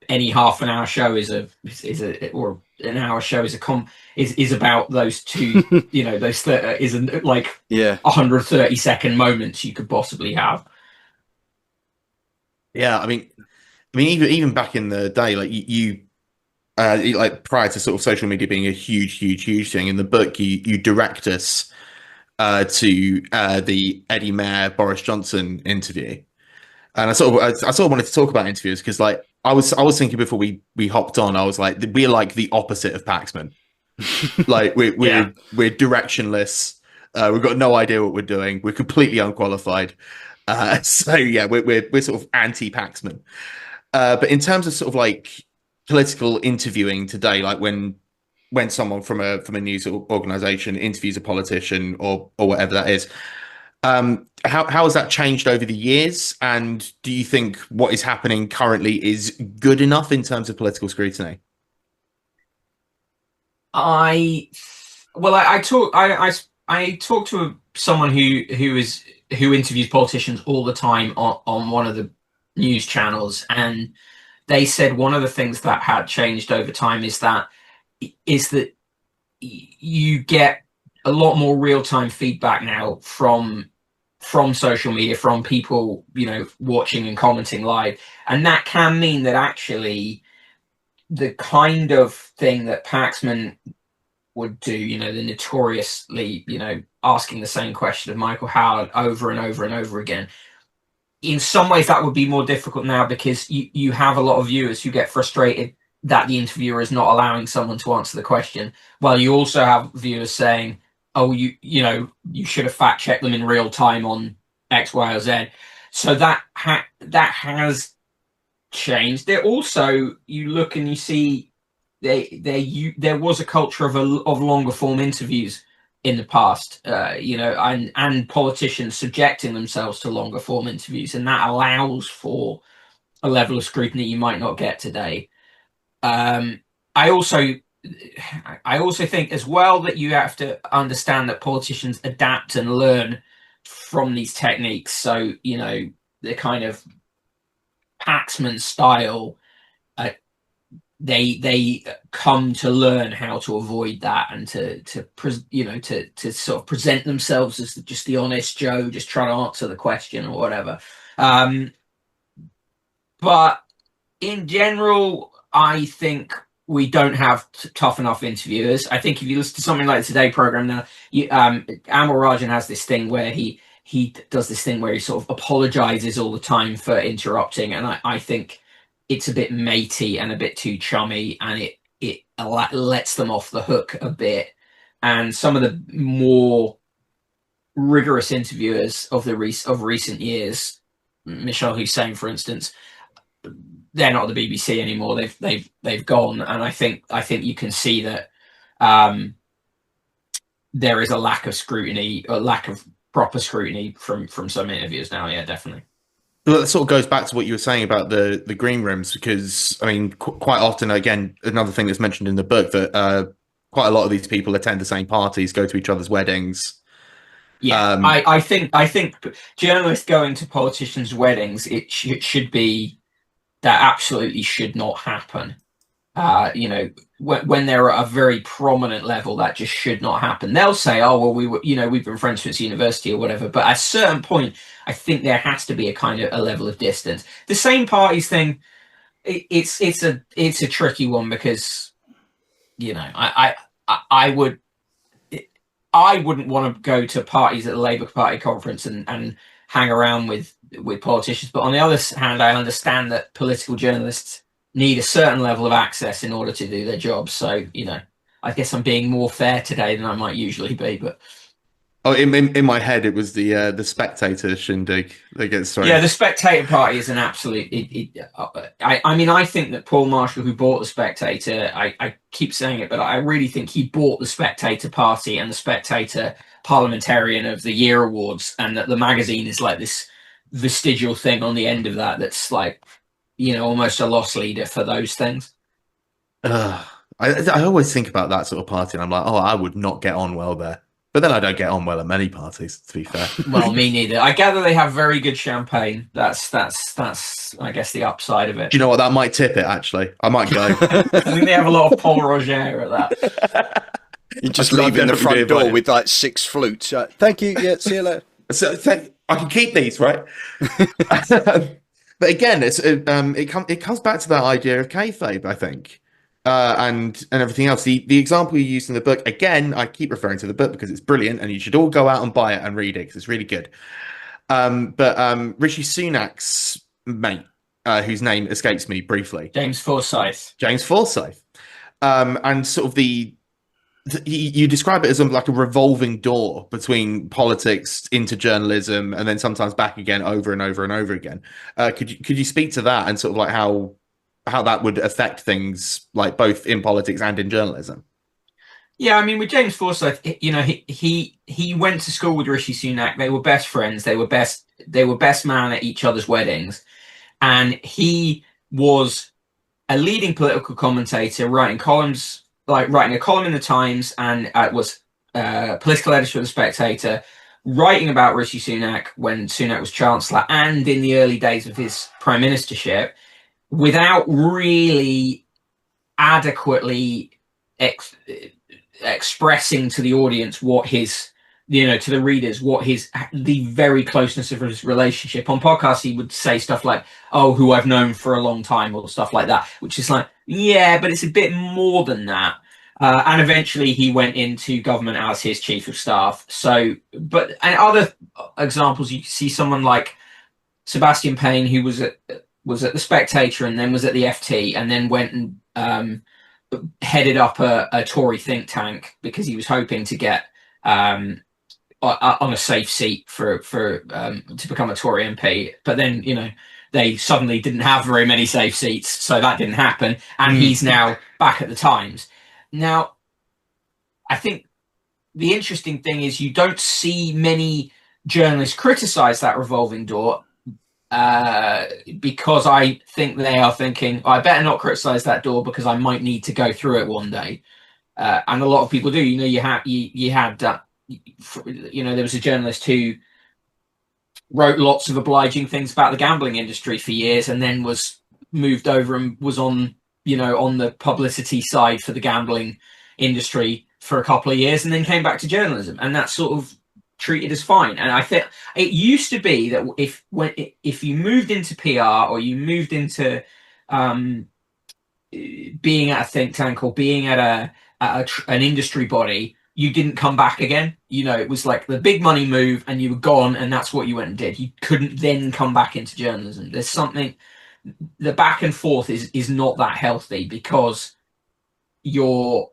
any half an hour show or an hour show is about those two those isn't like 130-second moments you could possibly have. Yeah, I mean, even back in the day, like you like prior to sort of social media being a huge thing, in the book you direct us to the Eddie Mair Boris Johnson interview, and I sort of wanted to talk about interviews because, like, I was thinking before we hopped on, I was like, we're like the opposite of Paxman. Like we're directionless. We've got no idea what we're doing. We're completely unqualified. So yeah, we're sort of anti-Paxman. But in terms of sort of like political interviewing today, like when someone from a news organization interviews a politician or whatever that is, how has that changed over the years? And do you think what is happening currently is good enough in terms of political scrutiny? I talked to someone who interviews politicians all the time on one of the news channels, and they said one of the things that had changed over time is that you get a lot more real-time feedback now from social media, from people watching and commenting live, and that can mean that actually the kind of thing that Paxman would do, the notoriously, asking the same question of Michael Howard over and over and over again, in some ways that would be more difficult now because you have a lot of viewers who get frustrated that the interviewer is not allowing someone to answer the question, while you also have viewers saying, oh, you should have fact checked them in real time on X, Y, or Z. So that has changed. There also, you look and you see there was a culture of longer form interviews in the past, and politicians subjecting themselves to longer form interviews, and that allows for a level of scrutiny you might not get today. I also think as well that you have to understand that politicians adapt and learn from these techniques. So, the kind of Paxman style, they come to learn how to avoid that and to sort of present themselves as just the honest Joe, just trying to answer the question or whatever. But in general, I think we don't have tough enough interviewers. I think if you listen to something like the Today program now, Amal Rajan has this thing where he does this thing where he sort of apologizes all the time for interrupting, and I think it's a bit matey and a bit too chummy, and it lets them off the hook a bit. And some of the more rigorous interviewers of recent years, Michelle Hussein, for instance, they're not at the BBC anymore. They've gone, and I think you can see that there is a lack of scrutiny, a lack of proper scrutiny from some interviews now. Yeah, definitely. Well, that sort of goes back to what you were saying about the green rooms, because I mean, quite often, again, another thing that's mentioned in the book, that quite a lot of these people attend the same parties, go to each other's weddings. Yeah, I think journalists going to politicians' weddings, it should be, that absolutely should not happen. When they're at a very prominent level, that just should not happen. They'll say, oh, well, we've been friends since university or whatever. But at a certain point, I think there has to be a kind of a level of distance. The same parties thing, it's a tricky one, because, I wouldn't want to go to parties at the Labour Party conference and hang around with politicians. But on the other hand, I understand that political journalists need a certain level of access in order to do their jobs. So, I guess I'm being more fair today than I might usually be. But in my head, it was the Spectator shindig that gets thrown. Yeah, the Spectator party is an absolute. I think that Paul Marshall, who bought the Spectator, I keep saying it, but I really think he bought the Spectator party and the Spectator Parliamentarian of the Year awards, and that the magazine is like this vestigial thing on the end of that that's like, almost a loss leader for those things. I always think about that sort of party, and I'm like, oh, I would not get on well there. But then I don't get on well at many parties, to be fair. Well, me neither. I gather they have very good champagne. That's I guess the upside of it. Do you know what? That might tip it, actually. I might go. I think they have a lot of Paul Roger at that. You just leave in the front door with like 6 flutes. Thank you. Yeah, see you later. So I can keep these, right? But again, it comes back to that idea of kayfabe, I think, and everything else. The example you used in the book, again, I keep referring to the book because it's brilliant, and you should all go out and buy it and read it because it's really good. But Rishi Sunak's mate, whose name escapes me briefly, James Forsyth, and sort of you describe it as like a revolving door between politics into journalism, and then sometimes back again over and over and over again. Could you speak to that and sort of like how that would affect things, like both in politics and in journalism? Yeah, I mean, with James Forsyth, he went to school with Rishi Sunak. They were best friends. They were best man at each other's weddings, and he was a leading political commentator, writing a column in the Times, and was political editor of the Spectator, writing about Rishi Sunak when Sunak was Chancellor and in the early days of his prime ministership, without really adequately expressing to the audience what his, to the readers, the very closeness of his relationship. On podcasts, he would say stuff like, oh, who I've known for a long time, or stuff like that, which is like, yeah, but it's a bit more than that. And eventually he went into government as his chief of staff. So, and other examples, you see someone like Sebastian Payne, who was at the Spectator and then was at the FT, and then went and headed up a Tory think tank because he was hoping to get on a safe seat to become a Tory MP. But then, you know, they suddenly didn't have very many safe seats, so that didn't happen. And he's now back at the Times. Now, I think the interesting thing is you don't see many journalists criticize that revolving door because I think they are thinking, I better not criticize that door because I might need to go through it one day. And a lot of people do. You know, you had that. You know, there was a journalist who wrote lots of obliging things about the gambling industry for years, and then was moved over and was on the publicity side for the gambling industry for a couple of years, and then came back to journalism, and that's sort of treated as fine. And I think it used to be that if you moved into PR or you moved into being at a think tank or being at an industry body, you didn't come back again. You know, it was like the big money move and you were gone, and that's what you went and did. You couldn't then come back into journalism. There's something, the back and forth is not that healthy, because your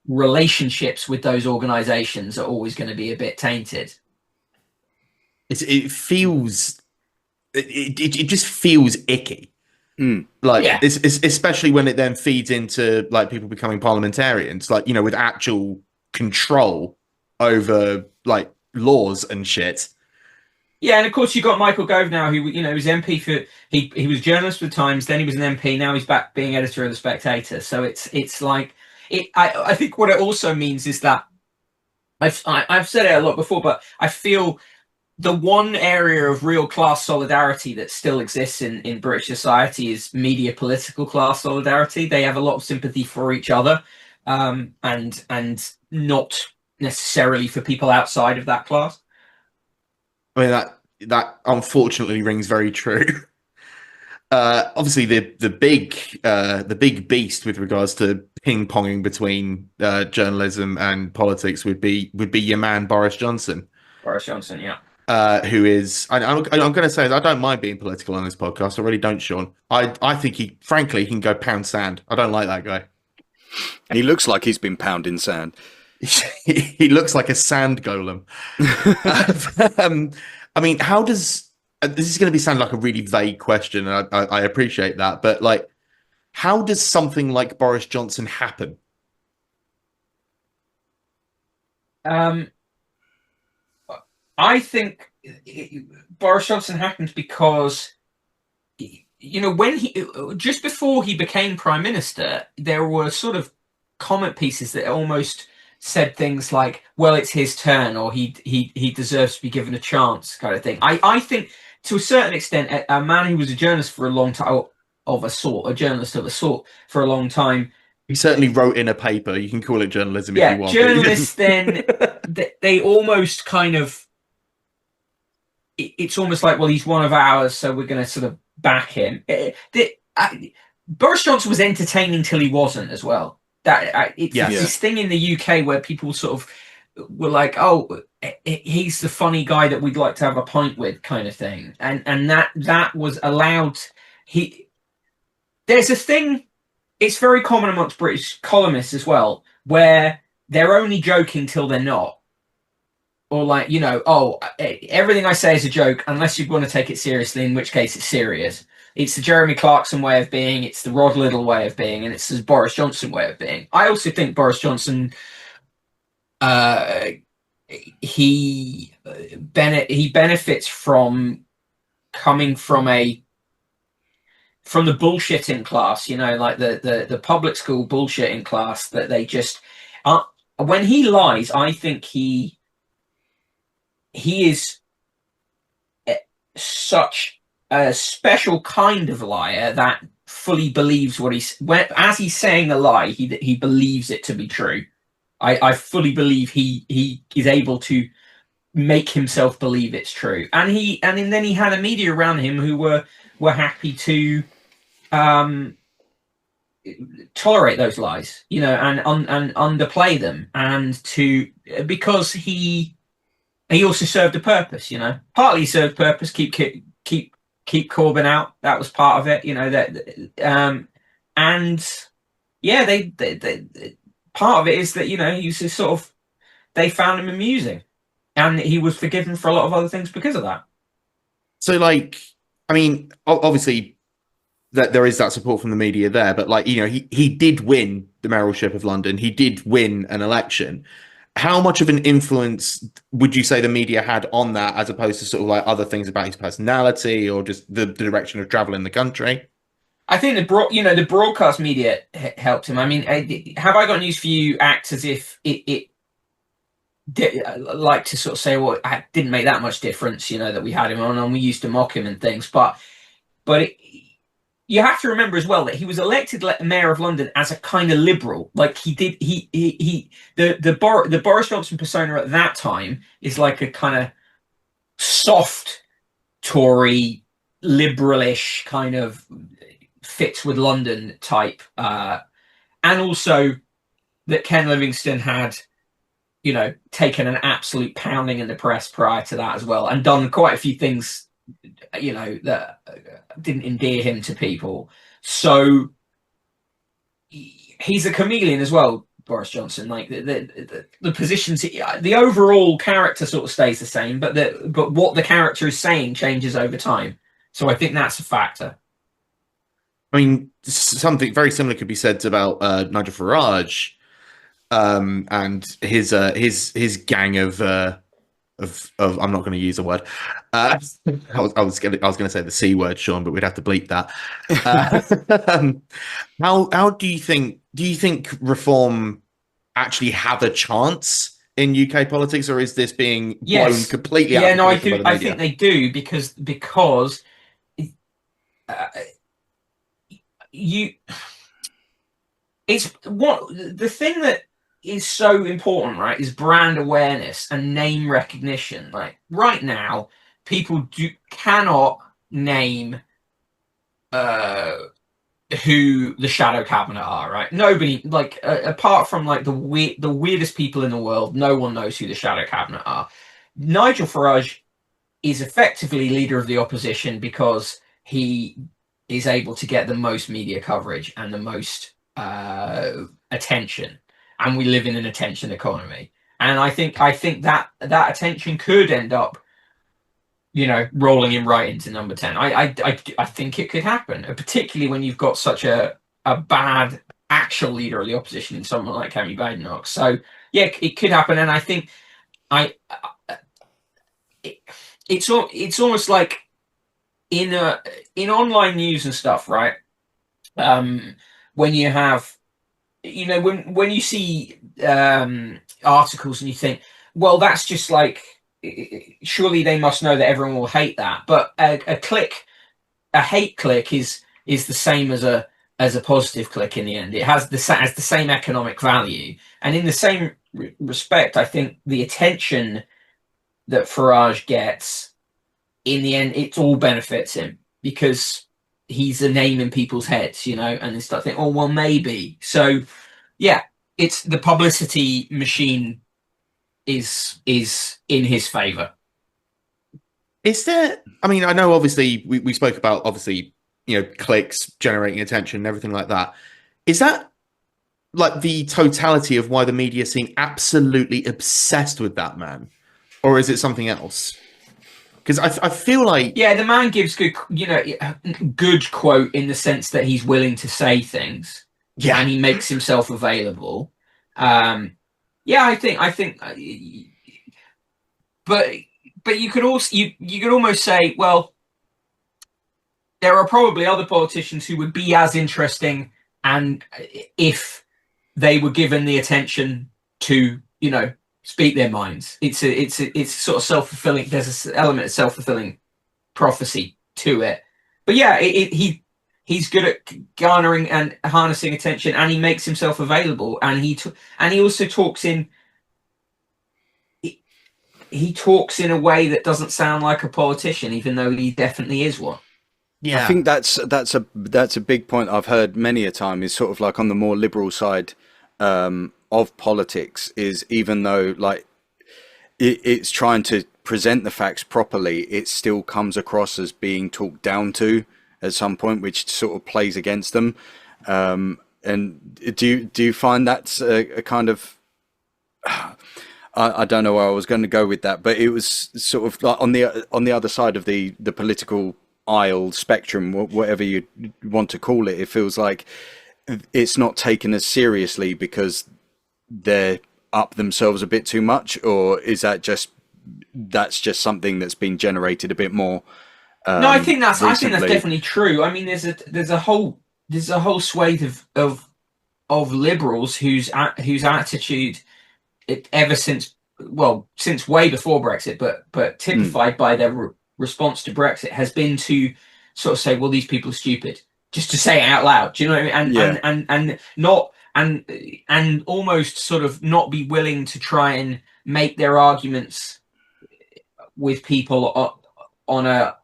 relationships with those organizations are always going to be a bit tainted. It just feels icky. Like, yeah. It's especially when it then feeds into like people becoming parliamentarians, like, you know, with actual control over like laws and shit. Yeah, and of course you got Michael Gove now, who, you know, was MP for he was journalist for the Times, then he was an MP, now he's back being editor of the Spectator. So it's like I think what it also means is that I've said it a lot before, but I feel the one area of real class solidarity that still exists in British society is media political class solidarity. They have a lot of sympathy for each other, and not necessarily for people outside of that class. I mean, that unfortunately rings very true. Obviously, the big beast with regards to ping ponging between journalism and politics would be your man Boris Johnson. Boris Johnson, yeah. Who is? I'm going to say that I don't mind being political on this podcast. I really don't, Sean. I think he can go pound sand. I don't like that guy. He looks like he's been pounding sand. He looks like a sand golem. I mean, how does this is going to sound like a really vague question, and I appreciate that, but like, how does something like Boris Johnson happen? I think Boris Johnson happened because, you know, when just before he became Prime Minister, there were sort of comment pieces that almost said things like, well, it's his turn, or he deserves to be given a chance, kind of thing. I think to a certain extent, a man who was a journalist for a long time, a journalist of a sort for a long time. He certainly wrote in a paper. You can call it journalism if you want. Journalists then, they almost kind of, it's almost like, well, he's one of ours, so we're going to sort of back him. Boris Johnson was entertaining till he wasn't as well. This thing in the UK where people sort of were like, oh, he's the funny guy that we'd like to have a pint with, kind of thing. And that was allowed. There's a thing, it's very common amongst British columnists as well, where they're only joking till they're not. Or like, you know, oh, everything I say is a joke unless you want to take it seriously, in which case it's serious. It's the Jeremy Clarkson way of being, it's the Rod Liddle way of being, and it's the Boris Johnson way of being. I also think Boris Johnson, he benefits from coming from the bullshitting class, you know, like the public school bullshitting class that they just when he lies, I think he is such a special kind of liar that fully believes what as he's saying a lie, he believes it to be true. I fully believe he is able to make himself believe it's true, and then he had a media around him who were happy to tolerate those lies, you know, and underplay them, and because he also served a purpose, you know. Partly he served purpose, keep keep Corbyn out. That was part of it, and yeah, they part of it is that he was just sort of, they found him amusing, and he was forgiven for a lot of other things because of that. So, like, I mean, obviously, that there is that support from the media there, but like, he did win the mayoralship of London. He did win an election. How much of an influence would you say the media had on that, as opposed to sort of like other things about his personality or just the direction of travel in the country? I think the broadcast media helped him. I mean, have I got news for you? Act as if it like to sort of say, well, it didn't make that much difference, that we had him on and we used to mock him and things. But you have to remember as well that he was elected mayor of London as a kind of liberal. Like the Boris Johnson persona at that time is like a kind of soft Tory, liberalish kind of fits with London type, and also that Ken Livingstone had, taken an absolute pounding in the press prior to that as well, and done quite a few things, that didn't endear him to people. So he's a chameleon as well, Boris Johnson. Like the positions, the overall character sort of stays the same, but what the character is saying changes over time. So I think that's a factor. I mean, something very similar could be said about Nigel Farage, and his gang of I'm not going to use a word. I was going to say the C word, Sean, but we'd have to bleep that. How do you think reform actually have a chance in UK politics, or is this being blown completely out? No, I do. I think they do because it's what the thing that is so important, right, is brand awareness and name recognition. Like right now, people cannot name who the Shadow Cabinet are, right? Nobody, like apart from like the weirdest people in the world, no one knows who the Shadow Cabinet are. Nigel Farage is effectively leader of the opposition because he is able to get the most media coverage and the most attention, and we live in an attention economy. And I think that attention could end up, rolling him right into number 10. I think it could happen, particularly when you've got such a bad actual leader of the opposition in someone like Kemi Badenoch. So yeah, it could happen, and I think it's almost like in online news and stuff, right? When you have, when you see articles and you think, well, that's just like, surely they must know that everyone will hate that. But a hate click is the same as a positive click in the end. It has the same economic value, and in the same respect, I think the attention that Farage gets, in the end, it all benefits him because he's a name in people's heads, and they start thinking, oh, well, maybe. So, yeah, it's the publicity machine is in his favor. Is there? I mean, I know obviously we spoke about clicks, generating attention, and everything like that. Is that like the totality of why the media seem absolutely obsessed with that man, or is it something else? Because I feel like, yeah, the man gives good quote in the sense that he's willing to say things, and he makes himself available. I think, but you could also you could almost say, well, there are probably other politicians who would be as interesting, and if they were given the attention to speak their minds. It's sort of self-fulfilling. There's an element of self-fulfilling prophecy to it. But yeah, he's good at garnering and harnessing attention, and he makes himself available. And he also talks in a way that doesn't sound like a politician, even though he definitely is one. Yeah, I think that's a big point I've heard many a time. Is sort of like on the more liberal side of politics, is even though like it's trying to present the facts properly, it still comes across as being talked down to at some point, which sort of plays against them. And do you find that's a kind of, I don't know where I was going to go with that, but it was sort of like on the other side of the political aisle spectrum, whatever you want to call it. It feels like it's not taken as seriously because they're up themselves a bit too much, or is that's just something that's been generated a bit more? No, I think that's recently? definitely true. I mean, there's a whole swathe of liberals whose attitude, ever since way before Brexit, but typified by their response to Brexit, has been to sort of say, well, these people are stupid, just to say it out loud. Do you know what I mean? And not and almost sort of not be willing to try and make their arguments with people on a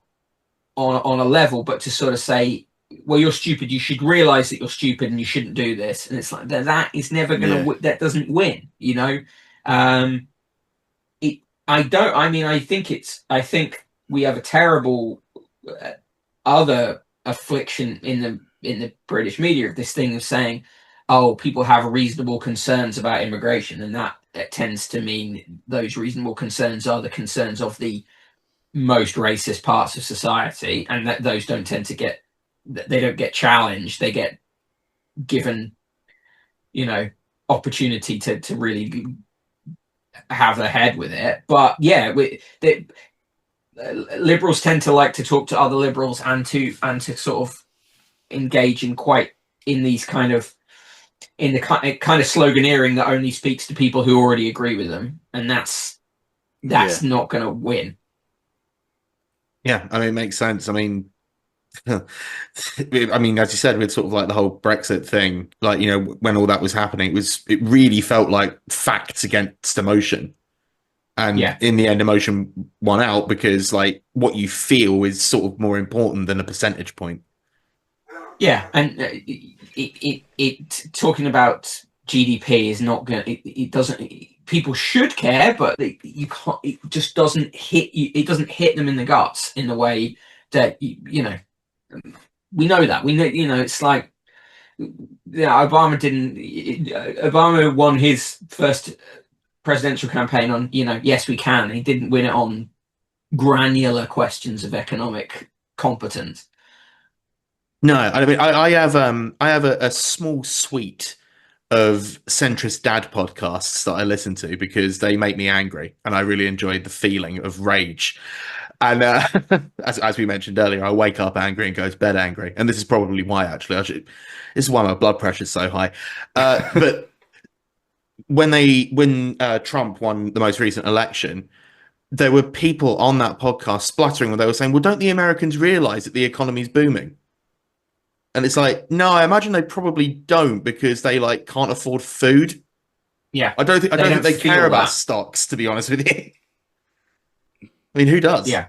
level, but to sort of say, well, you're stupid, you should realize that you're stupid and you shouldn't do this. And it's like that is never gonna that doesn't win, you know. I think we have a terrible other affliction in the British media of this thing of saying, oh, people have reasonable concerns about immigration, and that tends to mean those reasonable concerns are the concerns of the most racist parts of society, and that those don't get challenged. They get given, you know, opportunity to really have their head with it. But yeah, liberals tend to like to talk to other liberals and to sort of engage in these kind of sloganeering that only speaks to people who already agree with them, and that's not going to win. Yeah, I mean, it makes sense. I mean, as you said, with sort of like the whole Brexit thing, like, you know, when all that was happening, it really felt like facts against emotion. And in the end, emotion won out because, like, what you feel is sort of more important than a percentage point. Yeah, and it talking about GDP is not going. It doesn't. People should care, but you can't. It just doesn't hit you. It doesn't hit them in the guts in the way that you know. We know that. We know. You know, it's like, yeah, Obama won his first presidential campaign on, you know, yes we can. He didn't win it on granular questions of economic competence. No, I mean, I have a small suite of centrist dad podcasts that I listen to because they make me angry, and I really enjoy the feeling of rage. And as we mentioned earlier, I wake up angry and go to bed angry, and this is probably why. Actually, this is why my blood pressure is so high. But when Trump won the most recent election, there were people on that podcast spluttering when they were saying, "Well, don't the Americans realize that the economy is booming?" And it's like, no, I imagine they probably don't, because they like can't afford food. Yeah, I don't think they care about stocks, to be honest with you. I mean, who does? Yeah.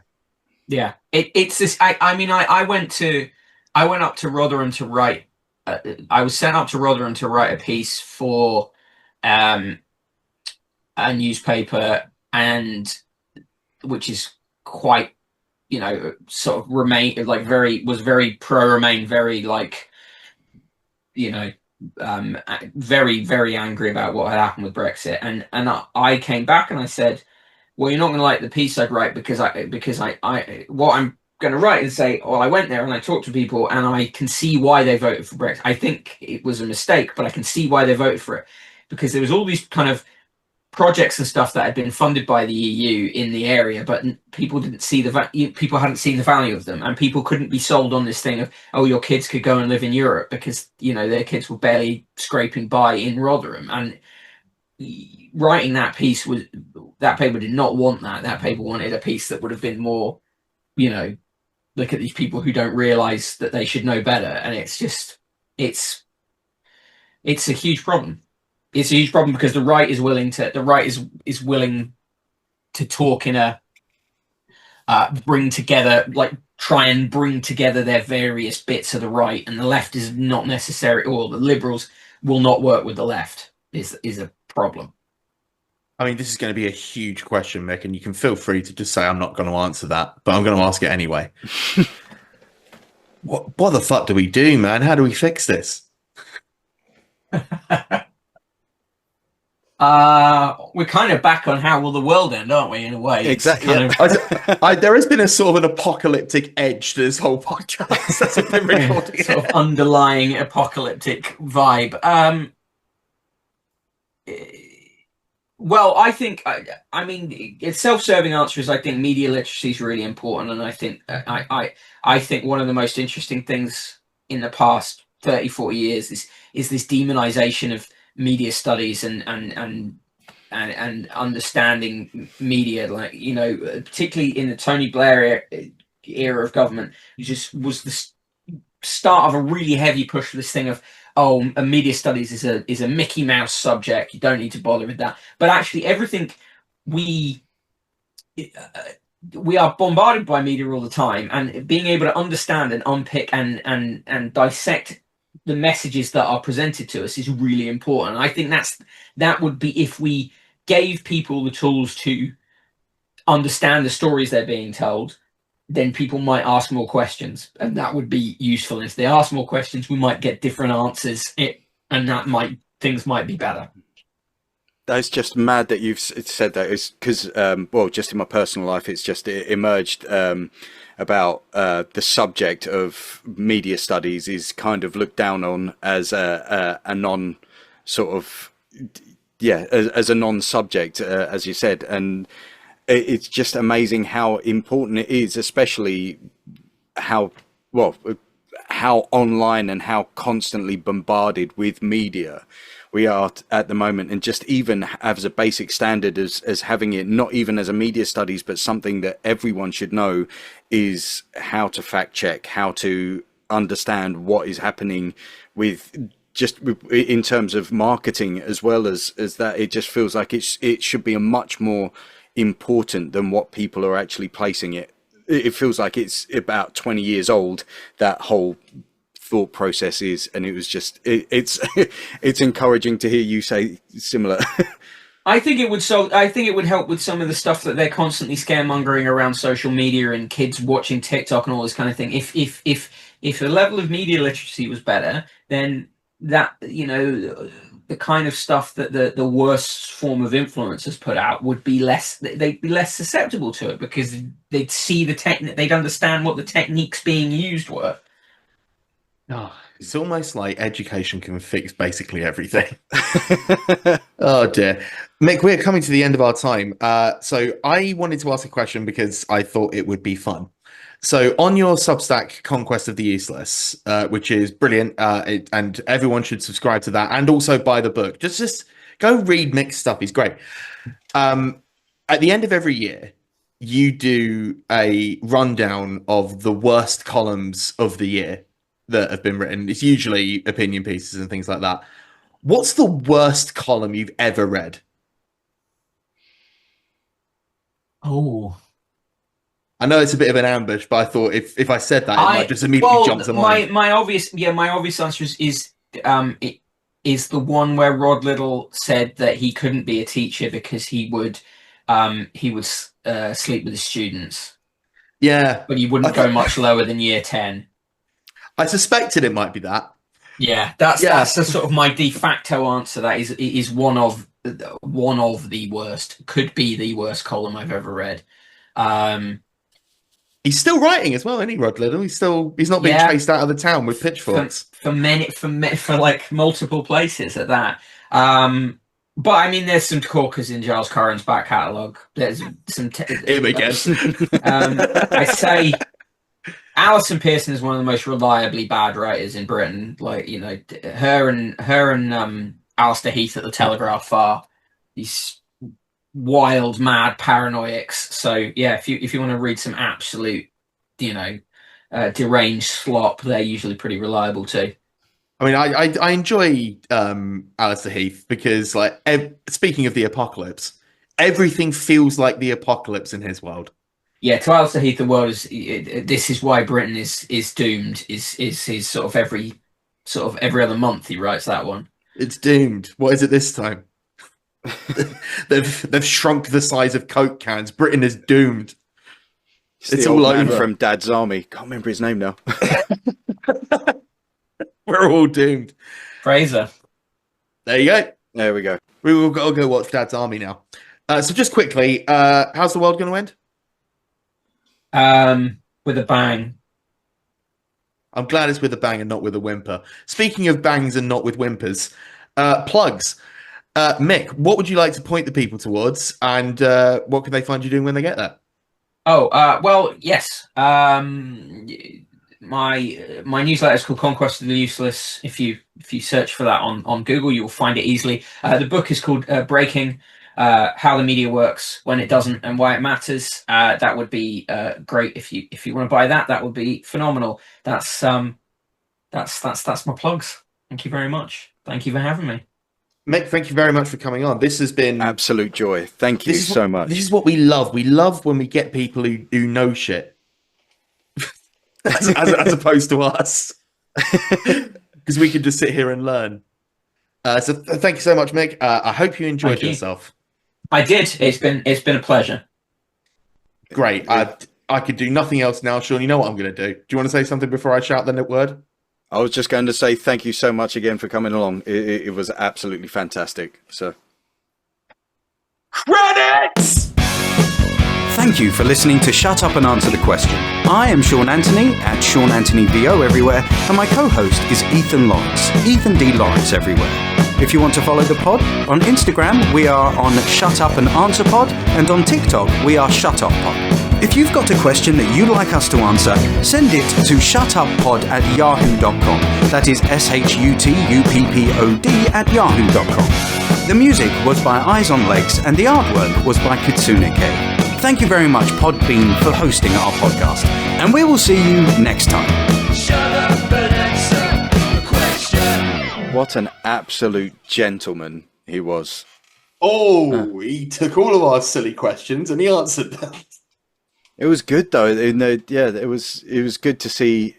It's this. I went up to Rotherham to write. I was sent up to Rotherham to write a piece for a newspaper, and which is quite, you know, sort of was very pro Remain, very like, you know, very, very angry about what had happened with Brexit. And I came back and I said, well, you're not going to like the piece I'd write because I what I'm going to write is say, well, I went there and I talked to people and I can see why they voted for Brexit. I think it was a mistake, but I can see why they voted for it, because there was all these kind of projects and stuff that had been funded by the EU in the area, but people didn't see people hadn't seen the value of them, and people couldn't be sold on this thing of, oh, your kids could go and live in Europe, because, you know, their kids were barely scraping by in Rotherham. And writing that piece that paper did not want that. That paper wanted a piece that would have been more, you know, look at these people who don't realize that they should know better. And it's just, it's a huge problem. It's a huge problem because the right is willing to talk in a try and bring together their various bits of the right, and the left is not necessary, or the liberals will not work with the left is a problem. I mean, this is going to be a huge question, Mick, and you can feel free to just say I'm not going to answer that, but I'm going to ask it anyway. What the fuck do we do, man? How do we fix this? We're kind of back on how will the world end, aren't we? In a way, Exactly. There has been a sort of an apocalyptic edge to this whole podcast. That's what been recording. Sort of underlying apocalyptic vibe. Well, I think, I mean, its self-serving answer is I think media literacy is really important, and I think I think one of the most interesting things in the past 30, 40 years is this demonization of media studies and understanding media, like, you know, particularly in the Tony Blair era of government, it just was the start of a really heavy push for this thing of, oh, media studies is a Mickey Mouse subject. You don't need to bother with that. But actually, everything we are bombarded by media all the time, and being able to understand and unpick and dissect the messages that are presented to us is really important. I think that would be if we gave people the tools to understand the stories they're being told, then people might ask more questions, and that would be useful. And if they ask more questions, we might get different answers, and things might be better. That's just mad that you've said that. It's because, well, just in my personal life, it emerged about the subject of media studies is kind of looked down on as a non sort of, as a non-subject, as you said. And it's just amazing how important it is, especially how online and how constantly bombarded with media we are at the moment. And just even as a basic standard as having it not even as a media studies, but something that everyone should know, is how to fact check, how to understand what is happening with just in terms of marketing, as well as that. It just feels like it should be a much more important than what people are actually placing it. It feels like it's about 20 years old, that whole thought process is, and it was just it's encouraging to hear you say similar. I think it would help with some of the stuff that they're constantly scaremongering around social media and kids watching TikTok and all this kind of thing. If the level of media literacy was better, then that, you know, the kind of stuff that the worst form of influencers put out would be they'd be less susceptible to it, because they'd see they'd understand what the techniques being used were. Oh, it's almost like education can fix basically everything. Oh dear. Mick, we're coming to the end of our time. So I wanted to ask a question because I thought it would be fun. So on your Substack, Conquest of the Useless, which is brilliant, and everyone should subscribe to that, and also buy the book. Just go read Mick's stuff. He's great. At the end of every year, you do a rundown of the worst columns of the year that have been written. It's usually opinion pieces and things like that. What's the worst column you've ever read? Oh, I know it's a bit of an ambush, but I thought if I said that, it might just immediately jump to mind. My obvious answer is the one where Rod Little said that he couldn't be a teacher because he would sleep with his students. Yeah, but he wouldn't go much lower than year 10. I suspected it might be that. Yeah, that's the sort of my de facto answer. That is one of the worst, could be the worst column I've ever read. He's still writing as well, isn't he, Rod Little? He's not being chased out of the town with pitchforks for like multiple places at that. But I mean, there's some corkers in Giles Corran's back catalogue. There's some. Him again. I say Alison Pearson is one of the most reliably bad writers in Britain. Like, you know, her and Alistair Heath at the Telegraph are these wild, mad paranoiacs. So yeah, if you want to read some absolute, you know, deranged slop, they're usually pretty reliable too. I mean, I enjoy Alistair Heath because, like, speaking of the apocalypse, everything feels like the apocalypse in his world. Yeah, to Alistair Heath, the world is. This is why Britain is doomed. Is his sort of every other month he writes that one. It's doomed. What is it this time? They've shrunk the size of Coke cans. Britain is doomed. It's the all old man over. from Dad's Army. Can't remember his name now. We're all doomed. Fraser. There you go. There we go. We will go watch Dad's Army now. So just quickly, how's the world going to end? With a bang. I'm glad it's with a bang and not with a whimper. Speaking of bangs and not with whimpers, plugs. Mick, what would you like to point the people towards, and what can they find you doing when they get there? Oh, well, yes. My newsletter is called Conquest of the Useless. If you search for that on Google, you will find it easily. The book is called Breaking: How the Media Works When It Doesn't and Why It Matters. That would be great if you want to buy that. That would be phenomenal. That's my plugs. Thank you very much. Thank you for having me. Mick, thank you very much for coming on. This has been Absolute joy. Thank you so much. This is what we love. We love when we get people who know shit. as opposed to us. Because we can just sit here and learn. So thank you so much, Mick. I hope you enjoyed yourself. I did. It's been a pleasure. Great. I could do nothing else now, Sean. You know what I'm going to do. Do you want to say something before I shout the word? I was just going to say thank you so much again for coming along. It was absolutely fantastic. So, credits! Thank you for listening to Shut Up and Answer the Question. I am Sean Antony at Sean Antony VO everywhere, and my co-host is Ethan Lawrence, Ethan D. Lawrence everywhere. If you want to follow the pod, on Instagram we are on Shut Up and Answer Pod, and on TikTok we are Shut Up Pod. If you've got a question that you'd like us to answer, send it to shutuppod@yahoo.com. That is SHUTUPPOD@yahoo.com. The music was by Eyes on Legs, and the artwork was by Kitsune Kei. Thank you very much, Podbean, for hosting our podcast, and we will see you next time. Shut up and answer the question. What an absolute gentleman he was. Oh, he took all of our silly questions and he answered them. It was good though. It was good to see.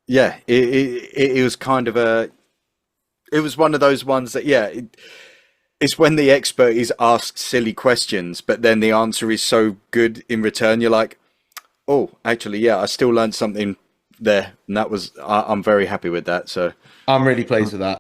Yeah, it was kind of it was one of those ones that it's when the expert is asked silly questions, but then the answer is so good in return. You're like, oh, actually, I still learned something there, and that was I'm very happy with that. So I'm really pleased with that.